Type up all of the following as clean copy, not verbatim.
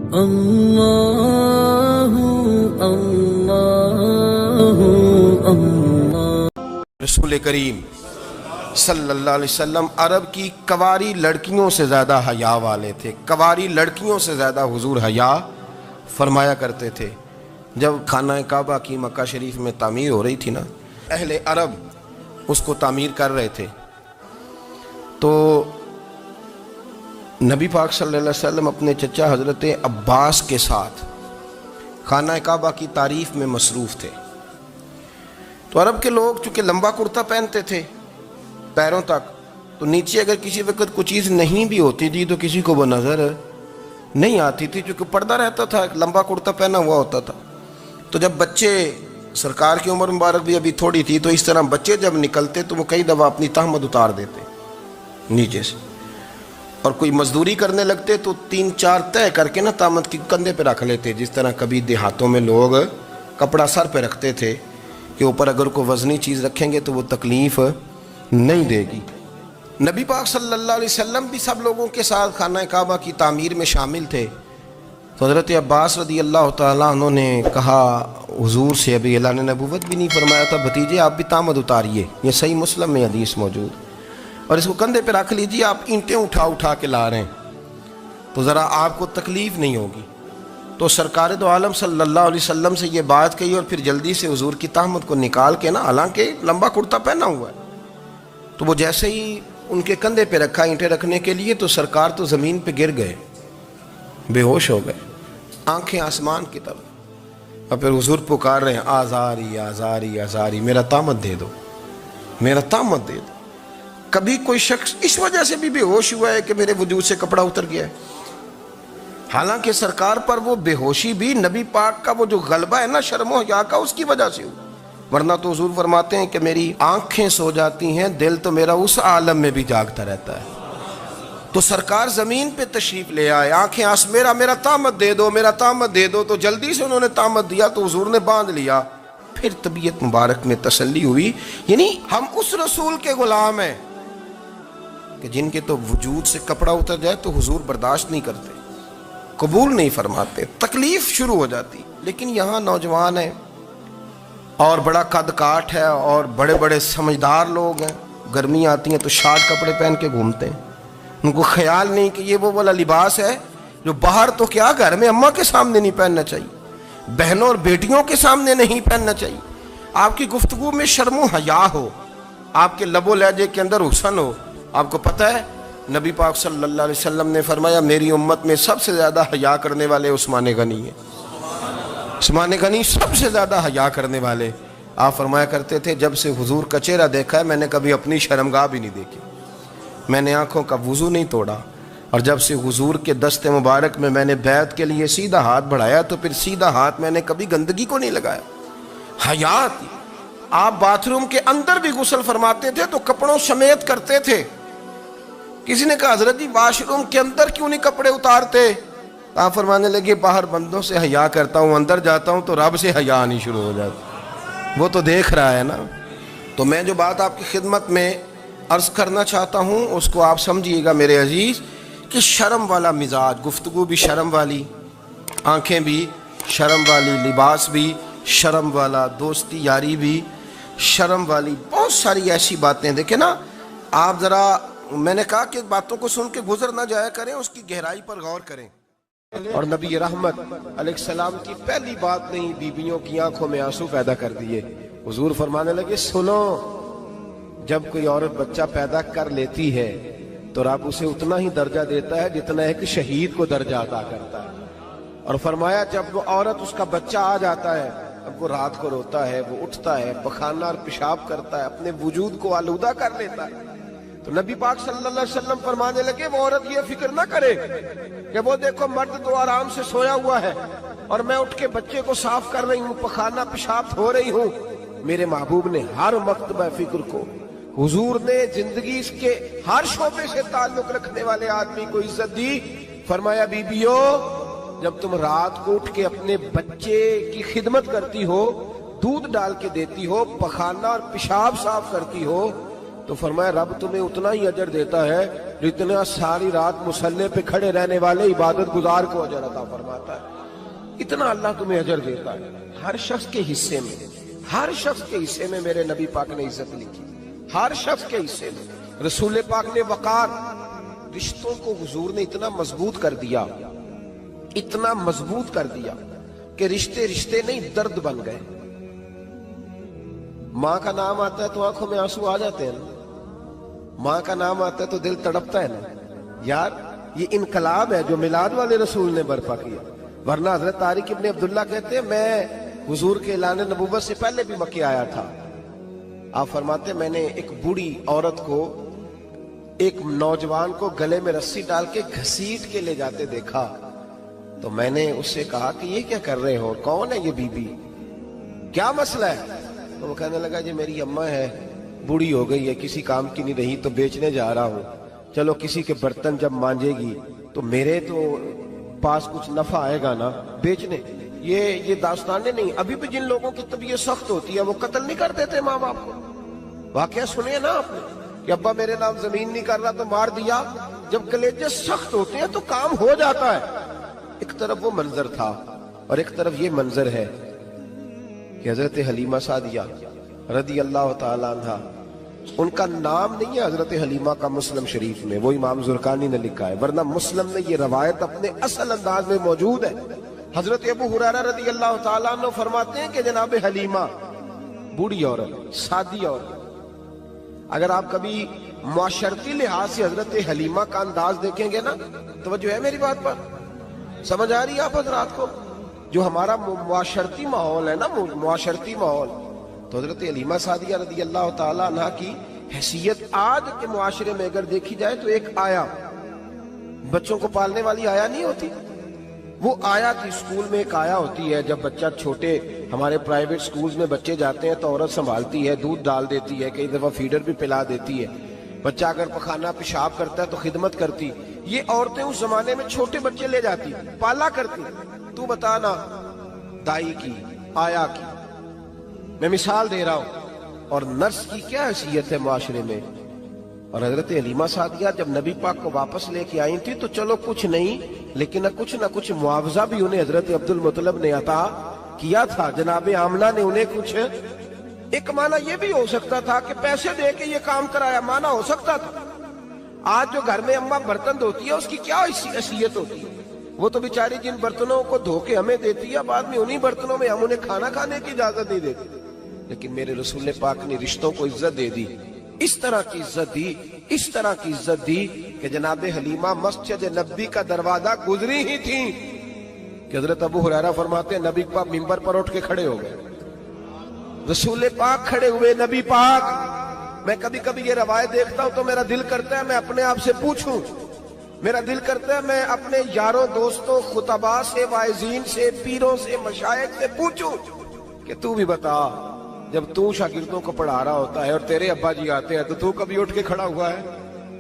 اللہ اللہ اللہ۔ رسول کریم صلی اللہ علیہ وسلم عرب کی کواری لڑکیوں سے زیادہ حیا والے تھے، کواری لڑکیوں سے زیادہ حضور حیا فرمایا کرتے تھے۔ جب خانہ کعبہ کی مکہ شریف میں تعمیر ہو رہی تھی نا، اہل عرب اس کو تعمیر کر رہے تھے، تو نبی پاک صلی اللہ علیہ وسلم اپنے چچا حضرت عباس کے ساتھ خانہ کعبہ کی تعریف میں مصروف تھے۔ تو عرب کے لوگ چونکہ لمبا کرتا پہنتے تھے پیروں تک، تو نیچے اگر کسی وقت کوئی چیز نہیں بھی ہوتی تھی تو کسی کو وہ نظر نہیں آتی تھی، چونکہ پردہ رہتا تھا، ایک لمبا کرتا پہنا ہوا ہوتا تھا۔ تو جب بچے، سرکار کی عمر مبارک بھی ابھی تھوڑی تھی، تو اس طرح بچے جب نکلتے تو وہ کئی دفعہ اپنی تہمد اتار دیتے نیچے سے، اور کوئی مزدوری کرنے لگتے تو 3-4 طے کر کے نا تہمد کی کندھے پہ رکھ لیتے، جس طرح کبھی دیہاتوں میں لوگ کپڑا سر پہ رکھتے تھے کہ اوپر اگر کوئی وزنی چیز رکھیں گے تو وہ تکلیف نہیں دے گی۔ نبی پاک صلی اللہ علیہ وسلم بھی سب لوگوں کے ساتھ خانہ کعبہ کی تعمیر میں شامل تھے۔ تو حضرت عباس رضی اللہ تعالیٰ عنہ نے کہا حضور سے، ابھی اعلان نبوت بھی نہیں فرمایا تھا، بھتیجے آپ بھی تہمد اتاریے، یہ صحیح مسلم میں حدیث موجود، اور اس کو کندھے پہ رکھ لیجیے، آپ اینٹیں اٹھا کے لا رہے ہیں تو ذرا آپ کو تکلیف نہیں ہوگی۔ تو سرکار دو عالم صلی اللہ علیہ وسلم سے یہ بات کہی، اور پھر جلدی سے حضور کی تہمد کو نکال کے نا، حالانکہ لمبا کرتا پہنا ہوا ہے، تو وہ جیسے ہی ان کے کندھے پہ رکھا اینٹیں رکھنے کے لیے، تو سرکار تو زمین پہ گر گئے، بے ہوش ہو گئے، آنکھیں آسمان کی طرف، اور پھر حضور پکار رہے ہیں آزاری آزاری آزاری، میرا تہمد دے دو، میرا تہمد دے دو۔ کبھی کوئی شخص اس وجہ سے بھی بے ہوش ہوا ہے کہ میرے وجود سے کپڑا اتر گیا ہے؟ حالانکہ سرکار پر وہ بے ہوشی بھی نبی پاک کا وہ جو غلبہ ہے نا شرم و حیا کا، اس کی وجہ سے ہوا، ورنہ تو حضور فرماتے ہیں کہ میری آنکھیں سو جاتی ہیں، دل تو میرا اس عالم میں بھی جاگتا رہتا ہے۔ تو سرکار زمین پہ تشریف لے آئے، آنکھیں میرا تہمد دے دو، میرا تہمد دے دو، تو جلدی سے انہوں نے تہمد دیا، تو حضور نے باندھ لیا۔ پھر طبیعت مبارک میں تسلی ہوئی، یعنی ہم اس رسول کے غلام ہیں کہ جن کے تو وجود سے کپڑا اتر جائے تو حضور برداشت نہیں کرتے، قبول نہیں فرماتے، تکلیف شروع ہو جاتی۔ لیکن یہاں نوجوان ہیں اور بڑا قد کاٹ ہے اور بڑے بڑے سمجھدار لوگ ہیں، گرمی آتی ہیں تو شارٹ کپڑے پہن کے گھومتے ہیں، ان کو خیال نہیں کہ یہ وہ والا لباس ہے جو باہر تو کیا گھر میں اماں کے سامنے نہیں پہننا چاہیے، بہنوں اور بیٹیوں کے سامنے نہیں پہننا چاہیے۔ آپ کی گفتگو میں شرم و حیا ہو، آپ کے لب و لہجے کے اندر حسن ہو۔ آپ کو پتہ ہے نبی پاک صلی اللہ علیہ وسلم نے فرمایا میری امت میں سب سے زیادہ حیا کرنے والے عثمان غنی ہیں، عثمان غنی سب سے زیادہ حیا کرنے والے۔ آپ فرمایا کرتے تھے جب سے حضور کا چہرہ دیکھا ہے میں نے کبھی اپنی شرمگاہ بھی نہیں دیکھی، میں نے آنکھوں کا وضو نہیں توڑا، اور جب سے حضور کے دست مبارک میں نے بیعت کے لیے سیدھا ہاتھ بڑھایا تو پھر سیدھا ہاتھ میں نے کبھی گندگی کو نہیں لگایا۔ حیات، آپ باتھ روم کے اندر بھی غسل فرماتے تھے تو کپڑوں سمیت کرتے تھے۔ کسی نے کہا حضرت جی واش روم کے اندر کیوں نہیں کپڑے اتارتے؟ آپ فرمانے لگے باہر بندوں سے حیا کرتا ہوں، اندر جاتا ہوں تو رب سے حیا آنی شروع ہو جاتی، وہ تو دیکھ رہا ہے نا۔ تو میں جو بات آپ کی خدمت میں عرض کرنا چاہتا ہوں اس کو آپ سمجھیے گا میرے عزیز، کہ شرم والا مزاج، گفتگو بھی شرم والی، آنکھیں بھی شرم والی، لباس بھی شرم والا، دوستی یاری بھی شرم والی، بہت ساری ایسی باتیں۔ دیکھیں نا آپ ذرا، میں نے کہا کہ باتوں کو سن کے گزر نہ جایا کریں، اس کی گہرائی پر غور کریں۔ اور نبی رحمت علیہ السلام کی پہلی بات نہیں بیویوں کی آنکھوں میں آنسو پیدا کر دیے۔ حضور فرمانے لگے سنو، جب کوئی عورت بچہ پیدا کر لیتی ہے تو رب اسے اتنا ہی درجہ دیتا ہے جتنا ایک شہید کو درجہ عطا کرتا ہے۔ اور فرمایا جب وہ عورت اس کا بچہ آ جاتا ہے، اب وہ رات کو روتا ہے، وہ اٹھتا ہے، پخانہ اور پیشاب کرتا ہے، اپنے وجود کو آلودہ کر لیتا ہے، تو نبی پاک صلی اللہ علیہ وسلم فرمانے لگے وہ عورت یہ فکر نہ کرے کہ وہ دیکھو مرد تو آرام سے سویا ہوا ہے اور میں اٹھ کے بچے کو صاف کر رہی ہوں، پخانہ پیشاب دھو رہی ہوں۔ میرے محبوب نے ہر مکتبہ فکر کو، حضور نے زندگی کے ہر شعبے سے تعلق رکھنے والے آدمی کو عزت دی۔ فرمایا بیبیو، جب تم رات کو اٹھ کے اپنے بچے کی خدمت کرتی ہو، دودھ ڈال کے دیتی ہو، پخانہ اور پیشاب صاف کرتی ہو، تو فرمایا رب تمہیں اتنا ہی اجر دیتا ہے جتنا ساری رات مصلی پہ کھڑے رہنے والے عبادت گزار کو اجر عطا فرماتا ہے، اتنا اللہ تمہیں اجر دیتا ہے۔ ہر شخص کے حصے میں، ہر شخص کے حصے میں میرے نبی پاک نے عزت لکھی، ہر شخص کے حصے میں۔ رسول پاک نے وقار، رشتوں کو حضور نے اتنا مضبوط کر دیا، اتنا مضبوط کر دیا کہ رشتے رشتے نہیں درد بن گئے۔ ماں کا نام آتا ہے تو آنکھوں میں آنسو آ جاتے ہیں نا، ماں کا نام آتا ہے تو دل تڑپتا ہے نا۔ یار یہ انقلاب ہے جو میلاد والے رسول نے برپا کیا، ورنہ حضرت طارق ابن عبداللہ کہتے ہیں میں حضور کے اعلان نبوت سے پہلے بھی مکے آیا تھا۔ آپ فرماتے ہیں میں نے ایک بوڑھی عورت کو، ایک نوجوان کو گلے میں رسی ڈال کے گھسیٹ کے لے جاتے دیکھا، تو میں نے اس سے کہا کہ یہ کیا کر رہے ہو، کون ہے یہ بی بی، کیا مسئلہ ہے؟ تو وہ کہنے لگا جی میری اماں ہے، بوڑھی ہو گئی ہے، کسی کام کی نہیں رہی تو بیچنے جا رہا ہوں، چلو کسی کے برتن جب مانجے گی تو میرے تو پاس کچھ نفع آئے گا نا بیچنے۔ یہ داستانیں نہیں، ابھی بھی جن لوگوں کی طبیعت سخت ہوتی ہے وہ قتل نہیں کر دیتے ماں باپ کو۔ واقعہ سنے نا آپ نے کہ ابا میرے نام زمین نہیں کر رہا تو مار دیا۔ جب کلیجے سخت ہوتے ہیں تو کام ہو جاتا ہے۔ ایک طرف وہ منظر تھا اور ایک طرف یہ منظر ہے کہ حضرت حلیمہ سعدیہ رضی اللہ تعالی عنہ، ان کا نام نہیں ہے حضرت حلیمہ کا مسلم شریف میں، وہ امام زرقانی نے لکھا ہے، ورنہ مسلم میں یہ روایت اپنے اصل انداز میں موجود ہے۔ حضرت ابو ہریرہ رضی اللہ تعالی عنہ فرماتے ہیں کہ جناب حلیمہ بوڑھی عورت، سادی عورت، اگر آپ کبھی معاشرتی لحاظ سے حضرت حلیمہ کا انداز دیکھیں گے نا، توجہ ہے میری بات پر، سمجھ آ رہی ہے آپ حضرات کو؟ جو ہمارا معاشرتی ماحول ہے نا، معاشرتی ماحول، تو حضرت حلیمہ سعدیہ رضی اللہ تعالی عنہ کی حیثیت آج کے معاشرے میں اگر دیکھی جائے تو ایک آیا، بچوں کو پالنے والی آیا نہیں ہوتی، وہ آیا تھی۔ اسکول میں ایک آیا ہوتی ہے، جب بچہ چھوٹے ہمارے پرائیویٹ سکولز میں بچے جاتے ہیں تو عورت سنبھالتی ہے، دودھ ڈال دیتی ہے، کئی دفعہ فیڈر بھی پلا دیتی ہے، بچہ اگر پخانہ پیشاب کرتا ہے تو خدمت کرتی۔ یہ عورتیں اس زمانے میں چھوٹے بچے لے جاتی، پالا کرتی۔ تو بتانا دائی کی، آیا کی، میں مثال دے رہا ہوں، اور نرس کی کیا حیثیت ہے معاشرے میں۔ اور حضرت حلیمہ سعدیہ جب نبی پاک کو واپس لے کے آئی تھی تو چلو کچھ نہیں، لیکن نہ کچھ معاوضہ بھی انہیں حضرت عبد المطلب نے عطا کیا تھا، جناب آمنہ نے انہیں کچھ، ایک معنی یہ بھی ہو سکتا تھا کہ پیسے دے کے یہ کام کرایا، معنی ہو سکتا تھا۔ آج جو گھر میں اماں برتن دھوتی ہے اس کی کیا حیثیت ہوتی ہے؟ وہ تو بیچاری جن برتنوں کو دھو کے ہمیں دیتی ہے، بعد میں انہی برتنوں میں ہم انہیں کھانا کھانے کی اجازت نہیں دیتے۔ لیکن میرے رسول پاک نے رشتوں کو عزت دے دی، اس طرح کی عزت دی، اس طرح کی عزت دی کہ جناب حلیمہ مسجد نبی کا دروازہ گزری ہی تھی کہ حضرت ابو ہریرہ فرماتے ہیں نبی پاک منبر پر اٹھ کے کھڑے ہو گئے، رسول پاک کھڑے ہوئے، نبی پاک۔ میں کبھی کبھی یہ روایت دیکھتا ہوں تو میرا دل کرتا ہے میں اپنے آپ سے پوچھوں، میرا دل کرتا ہے میں اپنے یاروں دوستوں خطباء سے، واعظین سے، پیروں سے، مشائخ سے پوچھوں کہ تو بھی بتا، جب تو شاگردوں کو پڑھا رہا ہوتا ہے اور تیرے ابا جی آتے ہیں تو کبھی اٹھ کے کھڑا ہوا ہے؟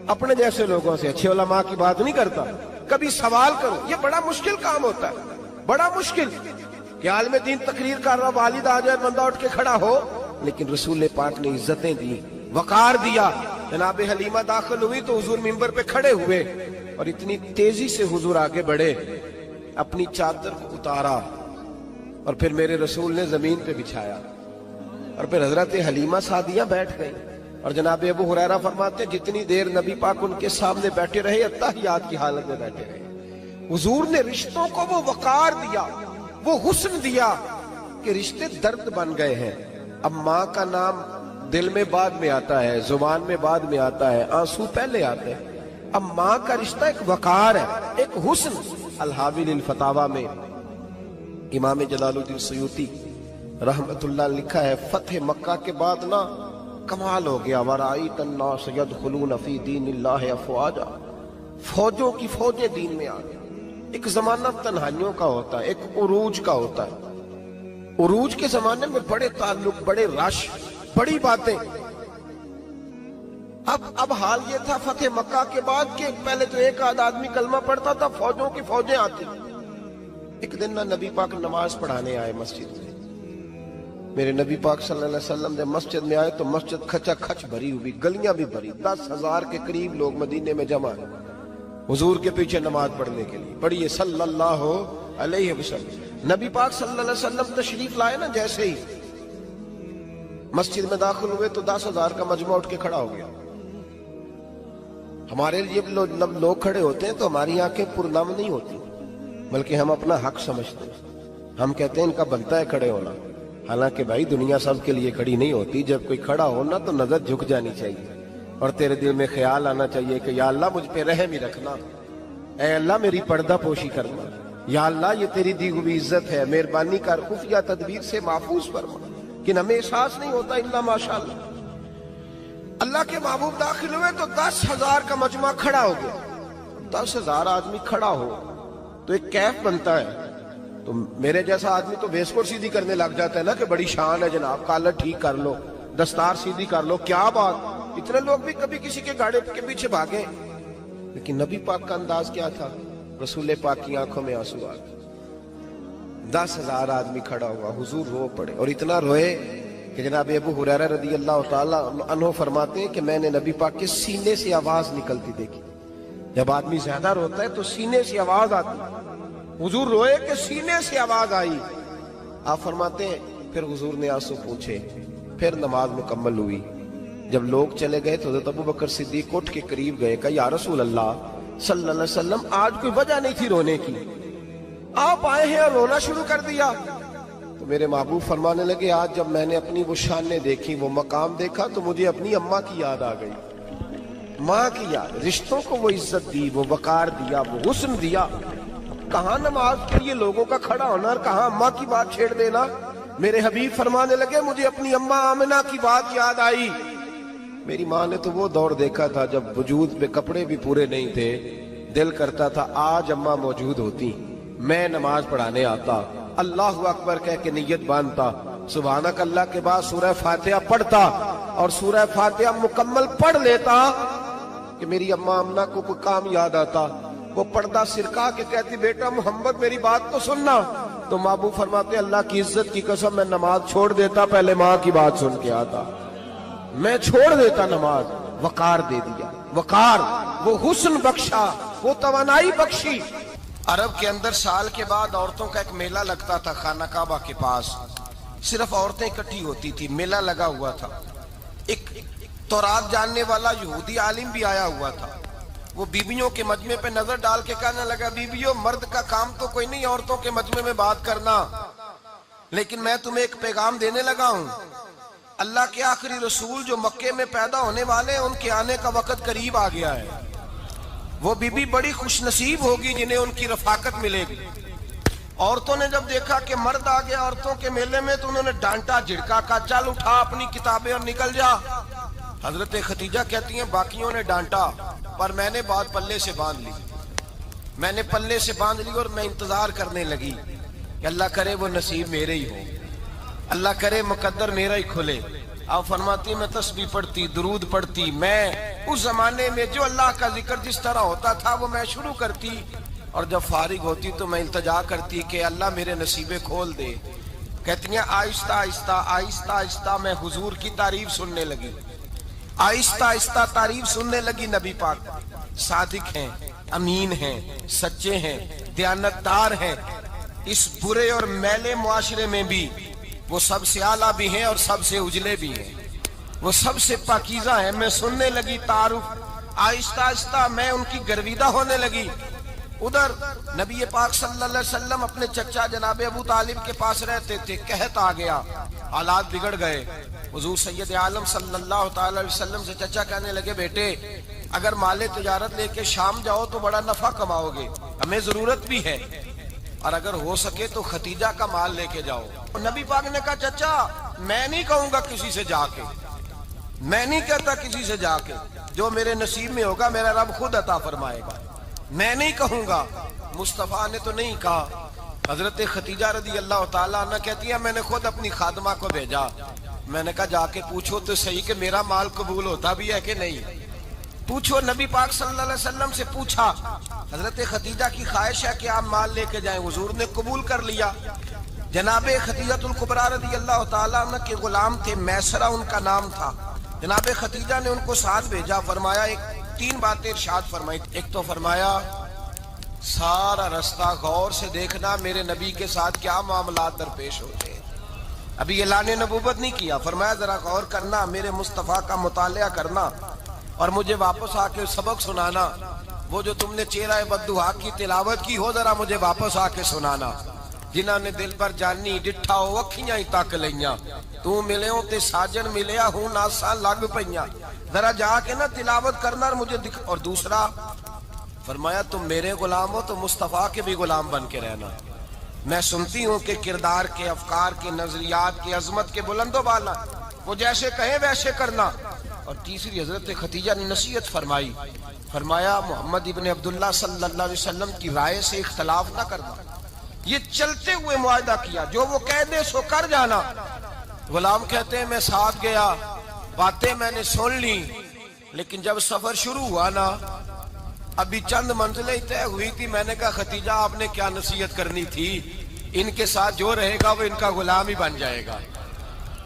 اپنے جیسے لوگوں سے، اچھے علماء کی بات نہیں کرتا، کبھی سوال کرو۔ یہ بڑا مشکل کام ہوتا ہے، بڑا مشکل کہ عالم دین تقریر کر رہا، والد آ جائے، بندہ اٹھ کے کھڑا ہو۔ لیکن رسول پاک نے عزتیں دی، وقار دیا۔ جناب حلیمہ داخل ہوئی تو حضور منبر پہ کھڑے ہوئے اور اتنی تیزی سے حضور آگے بڑھے، اپنی چادر کو اتارا اور پھر میرے رسول نے زمین پہ بچھایا، اور پھر حضرت حلیمہ سعدیہ بیٹھ گئی۔ اور جناب ابو ہریرہ فرماتے جتنی دیر نبی پاک ان کے سامنے بیٹھے رہے، اتحیات کی حالت میں بیٹھے رہے۔ حضور نے رشتوں کو وہ وقار دیا، وہ حسن دیا کہ رشتے درد بن گئے ہیں۔ اب ماں کا نام دل میں بعد میں آتا ہے، زبان میں بعد میں آتا ہے، آنسو پہلے آتے ہیں۔ اب ماں کا رشتہ ایک وقار ہے، ایک حسن۔ الحاوی للفتاوی میں امام جلال الدین سیوطی رحمت اللہ لکھا ہے، فتح مکہ کے بعد نا کمال ہو گیا، وَرَأَيْتَ النَّاسَ يَدْخُلُونَ فِي دِينِ اللَّهِ أَفْوَاجًا، فوجوں کی فوجیں دین میں آ گئی۔ ایک زمانہ تنہائیوں کا ہوتا ہے، ایک عروج کا ہوتا ہے۔ عروج کے زمانے میں بڑے تعلق، بڑے رش، بڑی باتیں۔ اب حال یہ تھا فتح مکہ کے بعد کہ پہلے تو ایک آدھ آدمی کلمہ پڑھتا تھا، فوجوں کی فوجیں آتی۔ ایک دن نہ نبی پاک نماز پڑھانے آئے مسجد میں، میرے نبی پاک صلی اللہ علیہ وسلم نے مسجد میں آئے تو مسجد کھچا کھچ بھری ہوئی، گلیاں بھی بھری، 10,000 کے قریب لوگ مدینے میں جمع ہیں حضور کے پیچھے نماز پڑھنے کے لیے۔ پڑھیے صلی اللہ علیہ وسلم۔ نبی پاک صلی اللہ علیہ وسلم تشریف لائے نا، جیسے ہی مسجد میں داخل ہوئے تو 10,000 کا مجمع اٹھ کے کھڑا ہو گیا۔ ہمارے لیے لوگ کھڑے ہوتے ہیں تو ہماری آنکھیں پرنم نہیں ہوتی، بلکہ ہم اپنا حق سمجھتے ہیں۔ ہم کہتے ہیں ان کا بنتا ہے کھڑے ہونا، حالانکہ بھائی دنیا سب کے لیے کھڑی نہیں ہوتی۔ جب کوئی کھڑا ہونا تو نظر جھک جانی چاہیے اور تیرے دل میں خیال آنا چاہیے کہ یا اللہ مجھ پہ رحم ہی رکھنا، اے اللہ میری پردہ پوشی کرنا، یا اللہ یہ تیری دی ہوئی عزت ہے، مہربانی کر، خفیہ تدبیر سے محفوظ فرما۔ کہ ہمیں احساس نہیں ہوتا الا ماشاءاللہ۔ اللہ کے محبوب داخل ہوئے تو 10,000 کا مجمع کھڑا ہو گیا۔ 10,000 آدمی کھڑا ہو تو ایک کیف بنتا ہے، تو میرے جیسا آدمی تو ویسکور سیدھی کرنے لگ جاتا ہے نا کہ بڑی شان ہے جناب، کالر ٹھیک کر لو، دستار سیدھی کر لو، کیا بات۔ اتنے لوگ بھی کبھی کسی کے گاڑے کے پیچھے بھاگے، لیکن نبی پاک کا انداز کیا تھا؟ رسول پاک کی آنکھوں میں آنسو آ گئے۔ 10,000 آدمی کھڑا ہوا، حضور رو پڑے، اور اتنا روئے کہ جناب ابو ہریرہ رضی اللہ تعالیٰ عنہ فرماتے ہیں کہ میں نے نبی پاک کے سینے سے آواز نکلتی دیکھی۔ جب آدمی زیادہ روتا ہے تو سینے سے آواز آتی، حضور روئے کہ سینے سے آواز آئی۔ آپ فرماتے ہیں پھر حضور نے آنسو پوچھے، پھر نماز مکمل ہوئی۔ جب لوگ چلے گئے تو حضرت ابو بکر صدیق اٹھ کے قریب گئے، کہا یا رسول اللہ صلی اللہ علیہ وسلم آج کوئی وجہ نہیں تھی رونے کی، آپ آئے ہیں اور رونا شروع کر دیا۔ تو میرے محبوب فرمانے لگے آج جب میں نے اپنی وہ شانیں دیکھی، وہ مقام دیکھا تو مجھے اپنی اماں کی یاد آ گئی، ماں کی یاد۔ رشتوں کو وہ عزت دی، وہ وقار دیا، وہ حسن دیا۔ کہاں نماز کے لیے لوگوں کا کھڑا ہونا اور کہاں اماں کی بات چھیڑ دینا۔ میرے حبیب فرمانے لگے مجھے اپنی اماں آمنہ کی بات یاد آئی۔ میری ماں نے تو وہ دور دیکھا تھا جب وجود میں کپڑے بھی پورے نہیں تھے، دل کرتا تھا آج اماں موجود ہوتی، میں نماز پڑھانے آتا، اللہ اکبر کہہ کے نیت باندھتا، سبحانک اللہ کے بعد سورہ فاتحہ پڑھتا اور سورہ فاتحہ مکمل پڑھ لیتا کہ میری اماں آمنہ کو کوئی کام یاد آتا، وہ پردہ سرکا کے کہتی بیٹا محمد میری بات تو سننا، تو محبوب فرماتے اللہ کی عزت کی قسم میں نماز چھوڑ دیتا، پہلے ماں کی بات سن کے آتا، میں چھوڑ دیتا نماز۔ وقار دے دیا، وقار، وہ حسن بخشا، وہ توانائی بخشی۔ عرب کے اندر سال کے بعد عورتوں کا ایک میلہ لگتا تھا خانہ کعبہ کے پاس، صرف عورتیں اکٹھی ہوتی تھی، میلہ لگا ہوا تھا۔ ایک تورات جاننے والا یہودی عالم بھی آیا ہوا تھا، وہ بیویوں کے مجمع پہ نظر ڈال کے کہنے لگا بیویوں مرد کا کام تو کوئی نہیں عورتوں کے مجمع میں بات کرنا، لیکن میں تمہیں ایک پیغام دینے لگا ہوں، اللہ کے آخری رسول جو مکے میں پیدا ہونے والے ہیں ان کے آنے کا وقت قریب آ گیا ہے۔ وہ بی بی بڑی خوش نصیب ہوگی جنہیں ان کی رفاقت ملے گی۔ عورتوں نے جب دیکھا کہ مرد آ گیا عورتوں کے میلے میں تو انہوں نے ڈانٹا جھڑکا، کہا چل اٹھا اپنی کتابیں اور نکل جا۔ حضرت خدیجہ کہتی ہیں باقیوں نے ڈانٹا پر میں نے بات پلے سے باندھ لی، میں نے پلے سے باندھ لی اور میں انتظار کرنے لگی کہ اللہ کرے وہ نصیب میرے ہی ہو، اللہ کرے مقدر میرا ہی کھلے۔ آپ فرماتی میں تسبیح پڑھتی، درود پڑھتی، میں اس زمانے میں جو اللہ کا ذکر جس طرح ہوتا تھا وہ میں شروع کرتی، اور جب فارغ ہوتی تو میں التجا کرتی کہ اللہ میرے نصیبے کھول دے۔ کہتی ہیں آہستہ آہستہ آہستہ آہستہ میں حضور کی تعریف سننے لگی، آہستہ آہستہ تعریف سننے لگی۔ نبی پاک صادق ہیں، امین ہیں، سچے ہیں، دیانتدار ہیں، اس برے اور میلے معاشرے میں بھی وہ سب سے اعلیٰ بھی ہیں اور سب سے اجلے بھی ہیں، وہ سب سے پاکیزہ ہیں۔ میں سننے لگی تعارف، آہستہ آہستہ میں ان کی گرویدہ ہونے لگی۔ ادھر نبی پاک صلی اللہ علیہ وسلم اپنے چچا جناب ابو طالب کے پاس رہتے تھے، قحط آ گیا، حالات بگڑ گئے۔ حضور سید عالم صلی اللہ تعالی علیہ وسلم سے چچا کہنے لگے بیٹے اگر مال تجارت لے کے شام جاؤ تو بڑا نفع کماؤ گے، ہمیں ضرورت بھی ہے، اور اگر ہو سکے تو ختیجہ کا مال لے کے جاؤ۔ نبی پاک نے کہا چچا میں نہیں کہوں گا کسی سے جا کے، میں نہیں کہتا کسی سے جا کے، جو میرے نصیب میں ہوگا میرا رب خود عطا فرمائے گا، میں نہیں کہوں گا۔ مصطفیٰ نے تو نہیں کہا۔ حضرت ختیجہ رضی اللہ تعالیٰ عنہ کہتی ہے میں نے خود اپنی خادمہ کو بھیجا، میں نے کہا جا کے پوچھو تو صحیح کہ میرا مال قبول ہوتا بھی ہے کہ نہیں، پوچھو۔ نبی پاک صلی اللہ علیہ وسلم سے پوچھا، حضرت ختیجہ کی خواہش ہے کہ آپ مال لے کے جائیں، حضور نے قبول کر لیا۔ جناب خدیجہ الکبریٰ رضی اللہ تعالیٰ عنہ کے غلام تھے، میسرہ ان کا نام تھا۔ جناب خدیجہ نے ان کو ساتھ بھیجا، فرمایا تین باتیں ارشاد فرمائی۔ ایک تو فرمایا سارا رستہ غور سے دیکھنا میرے نبی کے ساتھ کیا معاملات درپیش ہوتے ہیں۔ ابھی اعلان نبوت نہیں کیا، فرمایا ذرا غور کرنا، میرے مصطفیٰ کا مطالعہ کرنا اور مجھے واپس آ کے سبق سنانا۔ وہ جو تم نے چہرہ بددعا کی تلاوت کی ہو، ذرا مجھے واپس آ کے سنانا۔ جنہاں نے دل پر جانی ڈٹھا ہو اکھیاں ہی تک لئیاں، تو ملے ہوں تے ساجن ملیا ہوں ناساں لگ پئیاں، ذرا جا کے نا تلاوت کرنا اور مجھے اور دوسرا فرمایا تم میرے غلام ہو تو مصطفیٰ کے بھی غلام بن کے رہنا۔ میں سنتی ہوں کہ کردار کے، افکار کے، نظریات کے، عظمت کے بلند و بالا، وہ جیسے کہیں ویسے کرنا۔ اور تیسری حضرت خدیجہ نے نصیحت فرمائی، فرمایا محمد ابن عبداللہ صلی اللہ علیہ وسلم کی رائے سے اختلاف نہ کرنا۔ یہ چلتے ہوئے معاہدہ کیا، جو وہ کہہ دے سو کر جانا۔ غلام کہتے ہیں میں ساتھ گیا، باتیں میں نے سن لی، لیکن جب سفر شروع ہوا نا، ابھی چند منزلیں طے ہوئی تھی، میں نے کہا خدیجہ آپ نے کیا نصیحت کرنی تھی، ان کے ساتھ جو رہے گا وہ ان کا غلام ہی بن جائے گا،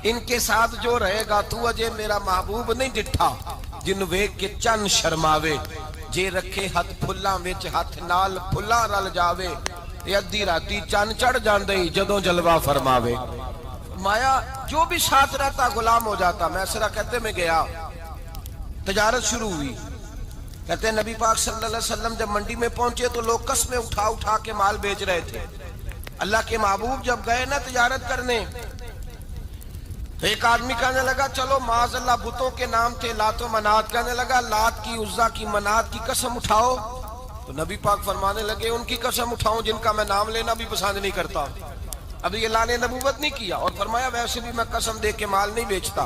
ان کے ساتھ جو رہے گا تو اجے میرا محبوب نہیں ڈٹھا جن ویکھ کے چن شرماوے، جے رکھے ہاتھ پھلاں وچ ہاتھ نال پھلاں رل جاوے، ادھی راتی چن چڑھ جاندے جدوں جلوہ فرماوے۔ فرمایا جو بھی ساتھ رہتا غلام ہو جاتا۔ میسرہ کہتے میں گیا، تجارت شروع ہوئی۔ کہتے ہیں نبی پاک صلی اللہ علیہ وسلم جب منڈی میں پہنچے تو لوگ قسمیں اٹھا اٹھا کے مال بیچ رہے تھے۔ اللہ کے محبوب جب گئے نا تجارت کرنے تو ایک آدمی کہنے لگا چلو معاذ اللہ بتوں کے نام تھے لات و منات، کہنے لگا لات کی، عزا کی، منات کی قسم اٹھاؤ۔ تو نبی پاک فرمانے لگے ان کی قسم اٹھاؤں جن کا میں نام لینا بھی پسند نہیں کرتا۔ ابھی اعلان نبوت نہیں کیا، اور فرمایا ویسے بھی میں قسم دے کے مال نہیں بیچتا،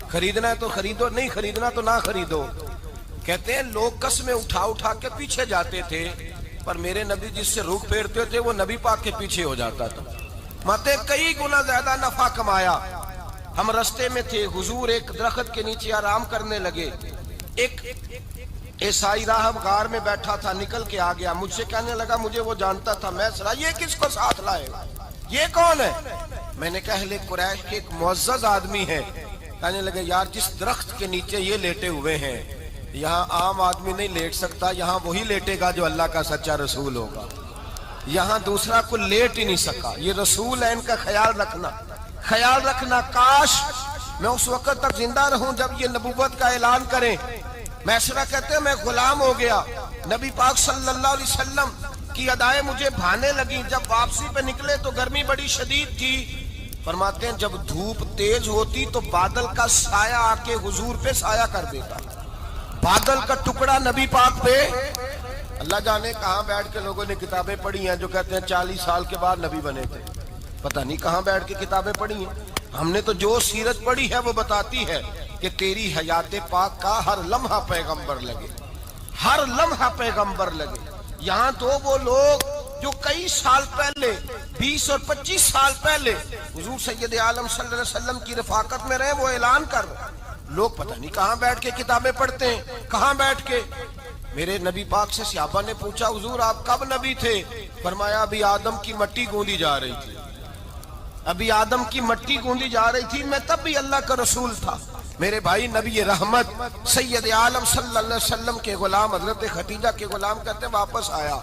خریدنا ہے تو خریدو، نہیں خریدنا تو نہ خریدو۔ کہتے ہیں لوگ قسمیں اٹھا اٹھا کے پیچھے جاتے تھے، پر میرے نبی جس سے رخ پھیرتے تھے وہ نبی پاک کے پیچھے ہو جاتا تھا۔ ماتے کئی گنا زیادہ نفع کمایا۔ ہم رستے میں تھے، حضور ایک درخت کے نیچے آرام کرنے لگے، ایک عیسائی راہب غار میں بیٹھا تھا، نکل کے آ گیا، مجھ سے کہنے لگا مجھے وہ جانتا تھا۔ میں سرا یہ کس کو ساتھ لائے، یہ کون ہے؟ میں نے کہا اہل قریش کے ایک معزز آدمی ہے۔ کہنے لگے یار جس درخت کے نیچے یہ لیٹے ہوئے ہیں یہاں عام آدمی نہیں لیٹ سکتا، یہاں وہی لیٹے گا جو اللہ کا سچا رسول ہوگا، یہاں دوسرا کوئی لیٹ ہی نہیں سکا، یہ رسول ہے، ان کا خیال رکھنا، خیال رکھنا۔ کاش میں اس وقت تک زندہ رہوں جب یہ نبوت کا اعلان کریں۔ میسرہ کہتے ہیں میں غلام ہو گیا، نبی پاک صلی اللہ علیہ وسلم کی ادائیں مجھے بھانے لگی۔ جب واپسی پہ نکلے تو گرمی بڑی شدید تھی، فرماتے ہیں جب دھوپ تیز ہوتی تو بادل کا سایہ آ کے حضور پہ سایہ کر دیتا، بادل کا ٹکڑا نبی پاک پہ۔ اللہ جانے کہاں بیٹھ کے لوگوں نے کتابیں پڑھی ہیں جو کہتے ہیں 40 سال کے بعد نبی بنے تھے، پتہ نہیں کہاں بیٹھ کے کتابیں پڑھی ہیں۔ ہم نے تو جو سیرت پڑھی ہے وہ بتاتی ہے کہ تیری حیات پاک کا ہر لمحہ پیغمبر لگے، ہر لمحہ پیغمبر لگے۔ یہاں تو وہ لوگ جو کئی سال پہلے 20 اور 25 سال پہلے حضور سید عالم صلی اللہ علیہ وسلم کی رفاقت میں رہے، وہ اعلان کر رہے، لوگ پتہ نہیں کہاں بیٹھ کے کتابیں پڑھتے ہیں، کہاں بیٹھ کے۔ میرے نبی پاک سے صحابہ نے پوچھا حضور آپ کب نبی تھے؟ فرمایا ابھی آدم کی مٹی گوندی جا رہی تھی، ابھی آدم کی مٹی گوندی جا رہی تھی، میں تب بھی اللہ کا رسول تھا۔ میرے بھائی نبی رحمت سید عالم صلی اللہ علیہ وسلم کے غلام حضرت خدیجہ کے غلام کہتے واپس آیا،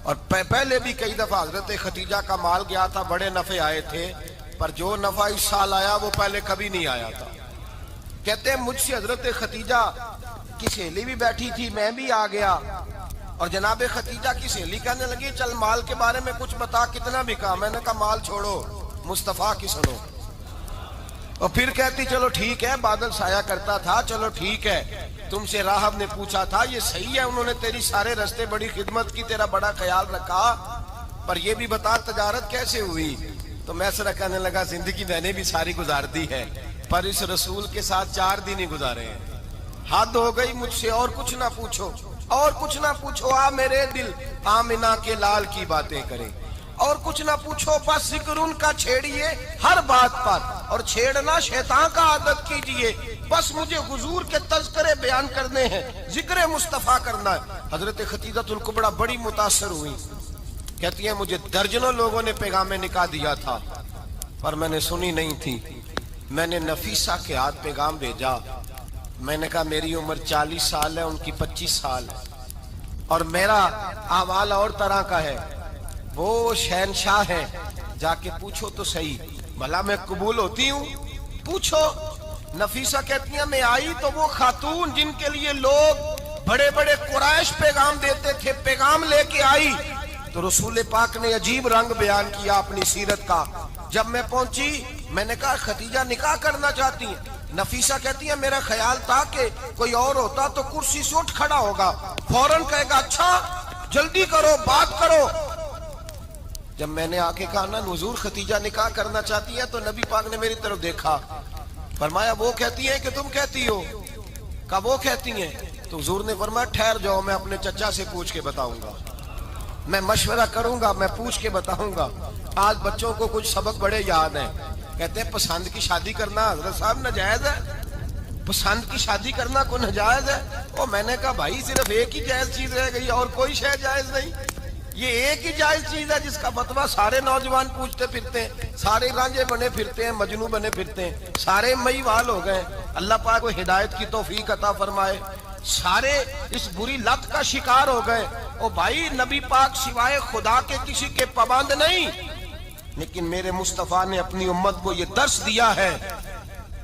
اور پہلے بھی کئی دفعہ حضرت خدیجہ کا مال گیا تھا، بڑے نفع آئے تھے، پر جو نفع اس سال آیا وہ پہلے کبھی نہیں آیا تھا۔ کہتے ہیں مجھ سے حضرت خدیجہ کی سہیلی بھی بیٹھی تھی، میں بھی آ گیا، اور جناب خدیجہ کی سہیلی کہنے لگی چل مال کے بارے میں کچھ بتا، کتنا بکا؟ میں نے کہا مال چھوڑو، مصطفیٰ کی سنو۔ اور پھر کہتی چلو ٹھیک ہے، بادل سایہ کرتا تھا، چلو ٹھیک ہے، تم سے راہب نے پوچھا تھا یہ صحیح ہے، انہوں نے تیری سارے رستے بڑی خدمت کی، تیرا بڑا خیال رکھا، پر یہ بھی بتا تجارت کیسے ہوئی؟ تو میں سرا کہنے لگا زندگی میں نے بھی ساری گزار دی ہے، پر اس رسول کے ساتھ 4 دن ہی گزارے ہیں، حد ہو گئی مجھ سے، اور کچھ نہ پوچھو، اور کچھ نہ پوچھو، آ میرے دل آمنہ کے لال کی باتیں کریں، اور کچھ نہ پوچھو، بس ذکر ان کا چھیڑیے ہر بات پر، اور چھیڑنا شیطان کا عادت کیجئے، بس مجھے حضور کے تذکرے بیان کرنے ہیں، ذکر مصطفیٰ کرنا ہے۔ حضرت خدیجہ الکبریٰ بڑی متاثر ہوئی، کہتی ہیں مجھے درجنوں لوگوں نے پیغام نکاح دیا تھا، پر میں نے سنی نہیں تھی. میں نے نفیسہ کے ہاتھ پیغام بھیجا. میں نے کہا میری عمر 40 سال ہے, ان کی 25 سال ہے, اور میرا اعمال اور طرح کا ہے. وہ شہنشاہ ہے, جا کے پوچھو تو صحیح, بھلا میں قبول ہوتی ہوں؟ پوچھو. نفیسہ کہتی ہیں میں آئی تو وہ خاتون جن کے لیے لوگ بڑے بڑے قریش پیغام دیتے تھے, پیغام لے کے آئی. تو رسول پاک نے عجیب رنگ بیان کیا اپنی سیرت کا. جب میں پہنچی میں نے کہا خدیجہ نکاح کرنا چاہتی ہیں؟ نفیسہ کہتی ہے میرا خیال تھا کہ کوئی اور ہوتا تو کرسی سے اٹھ کھڑا ہوگا, فوراً کہے گا اچھا جلدی کرو بات کرو. جب میں نے آ کے کہا نا حضور خدیجہ نکاح کرنا چاہتی ہے, تو نبی پاک نے میری طرف دیکھا, فرمایا وہ کہتی ہیں کہ تم کہتی ہو؟ کہا وہ کہتی ہیں. تو حضور نے فرمایا ٹھہر جاؤ, میں اپنے چچا سے پوچھ کے بتاؤں گا, میں مشورہ کروں گا, میں پوچھ کے بتاؤں گا. آج بچوں کو کچھ سبق بڑے یاد ہیں. کہتے ہیں پسند کی شادی کرنا حضرت صاحب ناجائز ہے, پسند کی شادی کرنا کو ناجائز ہے. اور میں نے کہا بھائی صرف ایک ہی جائز چیز رہ گئی, اور کوئی شے جائز نہیں. یہ ایک ہی جائز چیز ہے جس کا فتویٰ سارے نوجوان پوچھتے پھرتے ہیں, سارے رانجے بنے پھرتے ہیں, مجنوں بنے پھرتے ہیں, سارے مئی وال ہو گئے. اللہ پاک کو ہدایت کی توفیق عطا فرمائے. سارے اس بری لت کا شکار ہو گئے. او بھائی نبی پاک سوائے خدا کے کسی کے پابند نہیں, لیکن میرے مصطفیٰ نے اپنی امت کو یہ درس دیا ہے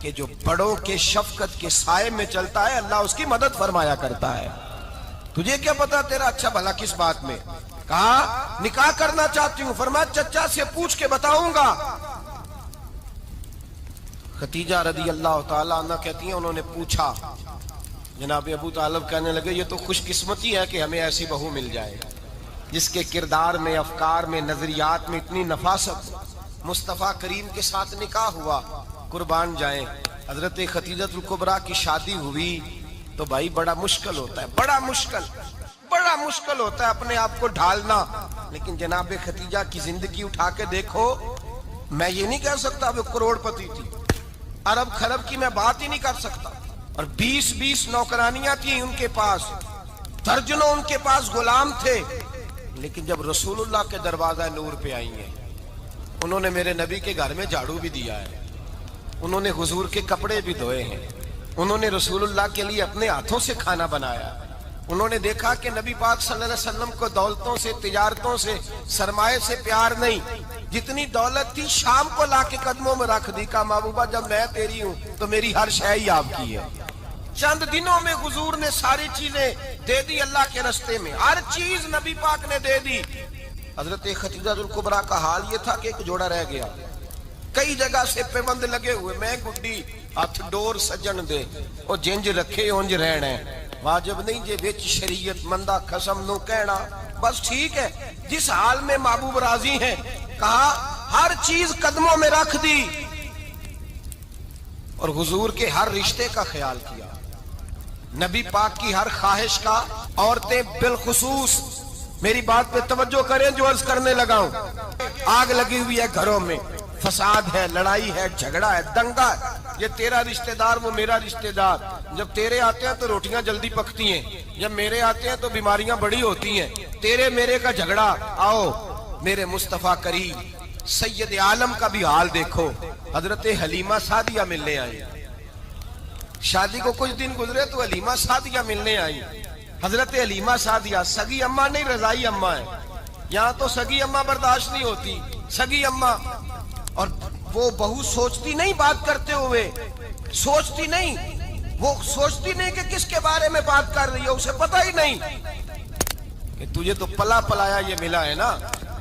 کہ جو بڑوں کے شفقت کے سائے میں چلتا ہے اللہ اس کی مدد فرمایا کرتا ہے. تجھے کیا پتا تیرا اچھا بھلا کس بات میں؟ کہا نکاح کرنا چاہتی ہوں, فرمایا چچا سے پوچھ کے بتاؤں گا. خدیجہ رضی اللہ تعالیٰ عنہ کہتی ہیں انہوں نے پوچھا. جناب ابو طالب کہنے لگے یہ تو خوش قسمتی ہے کہ ہمیں ایسی بہو مل جائے جس کے کردار میں, افکار میں, نظریات میں اتنی نفاست. مصطفیٰ کریم کے ساتھ نکاح ہوا, قربان جائیں. حضرت خدیجہ الکبریٰ کی شادی ہوئی تو بھائی بڑا مشکل ہوتا ہے, بڑا مشکل ہوتا ہے اپنے آپ کو ڈھالنا. لیکن جناب خدیجہ کی زندگی اٹھا کے دیکھو, میں یہ نہیں کہہ سکتا وہ کروڑ پتی تھی, ارب خرب کی میں بات ہی نہیں کر سکتا. اور 20 نوکرانیاں تھیں ان کے پاس, درجنوں ان کے پاس غلام تھے. لیکن جب رسول اللہ کے دروازہ نور پہ آئی ہیں, انہوں نے میرے نبی کے گھر میں جھاڑو بھی دیا ہے, انہوں نے حضور کے کپڑے بھی دھوئے ہیں, انہوں نے رسول اللہ کے لیے اپنے ہاتھوں سے کھانا بنایا. انہوں نے دیکھا کہ نبی پاک صلی اللہ علیہ وسلم کو دولتوں سے, تجارتوں سے, سرمایے سے پیار نہیں. جتنی دولت تھی شام کو لا کے قدموں میں رکھ دی. کہا محبوبہ جب میں تیری ہوں تو میری ہر شے ہی آپ کی ہے. چند دنوں میں حضور نے ساری چیزیں دے دی اللہ کے رستے میں, ہر چیز نبی پاک نے دے دی. حضرت خدیجہ الکبریٰ کا حال یہ تھا کہ ایک جوڑا رہ گیا, کئی جگہ سے پیوند لگے ہوئے, میں گڈی ہاتھ ڈور سجن دے او جنج رکھے اونج رہنا, واجب نہیں جے وچ شریعت مندہ قسم نو کہنا. بس ٹھیک ہے, جس حال میں محبوب راضی ہیں. کہا ہر چیز قدموں میں رکھ دی اور حضور کے ہر رشتے کا خیال کیا, نبی پاک کی ہر خواہش کا. عورتیں بالخصوص میری بات پہ توجہ کریں جو عرض کرنے لگا ہوں. آگ لگی ہوئی ہے گھروں میں, فساد ہے, لڑائی ہے, جھگڑا ہے, دنگا ہے. یہ تیرا رشتہ دار وہ میرا رشتہ دار. جب تیرے آتے ہیں تو روٹیاں جلدی پکتی ہیں, جب میرے آتے ہیں تو بیماریاں بڑی ہوتی ہیں. تیرے میرے کا جھگڑا. آؤ میرے مصطفیٰ کریم سید عالم کا بھی حال دیکھو. حضرت حلیمہ سعدیہ ملنے آئی, شادی کو کچھ دن گزرے تو حلیمہ سعدیہ ملنے آئی. حضرت حلیمہ سعدیہ سگی اماں نہیں, رضائی اماں ہے. یہاں تو سگی اماں برداشت نہیں ہوتی, سگی اماں. اور وہ بہو سوچتی نہیں بات کرتے ہوئے, سوچتی نہیں, وہ سوچتی نہیں کہ کس کے بارے میں بات کر رہی ہے, اسے پتہ ہی نہیں کہ تجھے تو پلا پلایا یہ ملا ہے نا.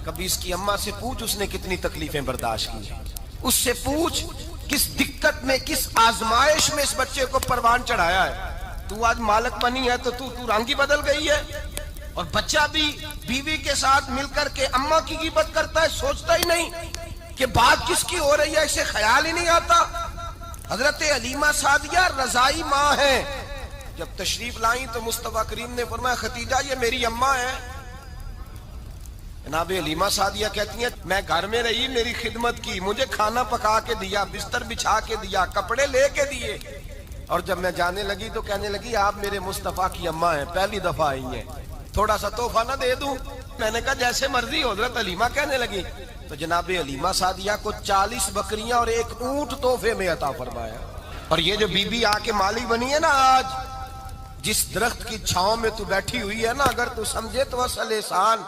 کبھی اس کی اماں سے پوچھ اس نے کتنی تکلیفیں برداشت کی, اس سے پوچھ کس دقت میں, کس آزمائش میں اس بچے کو پروان چڑھایا ہے. تو آج مالک بنی ہے تو رنگ ہی بدل گئی ہے. اور بچہ بھی بیوی کے ساتھ مل کر کے اماں کی غیبت کرتا ہے, سوچتا ہی نہیں کہ بات کس کی ہو رہی ہے, اسے خیال ہی نہیں آتا. حضرت حلیمہ سعدیہ رضائی ماں ہے. جب تشریف لائیں تو مصطفیٰ کریم نے فرمایا خدیجہ یہ میری اماں ہے. جناب حلیمہ سعدیہ کہتی ہیں میں گھر میں رہی, میری خدمت کی, مجھے کھانا پکا کے دیا, بستر بچھا کے دیا, کپڑے لے کے دیے. اور جب میں جانے لگی تو کہنے لگی آپ میرے مصطفیٰ کی اماں ہیں, پہلی دفعہ آئی ہیں. تھوڑا سا تحفہ نہ دے دوں؟ میں نے کہا جیسے مرضی ہو۔ حضرت حلیمہ کہنے لگی تو جناب حلیمہ سعدیہ کو 40 بکریاں اور 1 اونٹ تحفے میں عطا فرمایا۔ اور یہ جو بی بی آ کے مالک بنی ہے نا آج، جس درخت کی چھاؤں میں تو بیٹھی ہوئی ہے نا، اگر تو سمجھے تو اصل احسان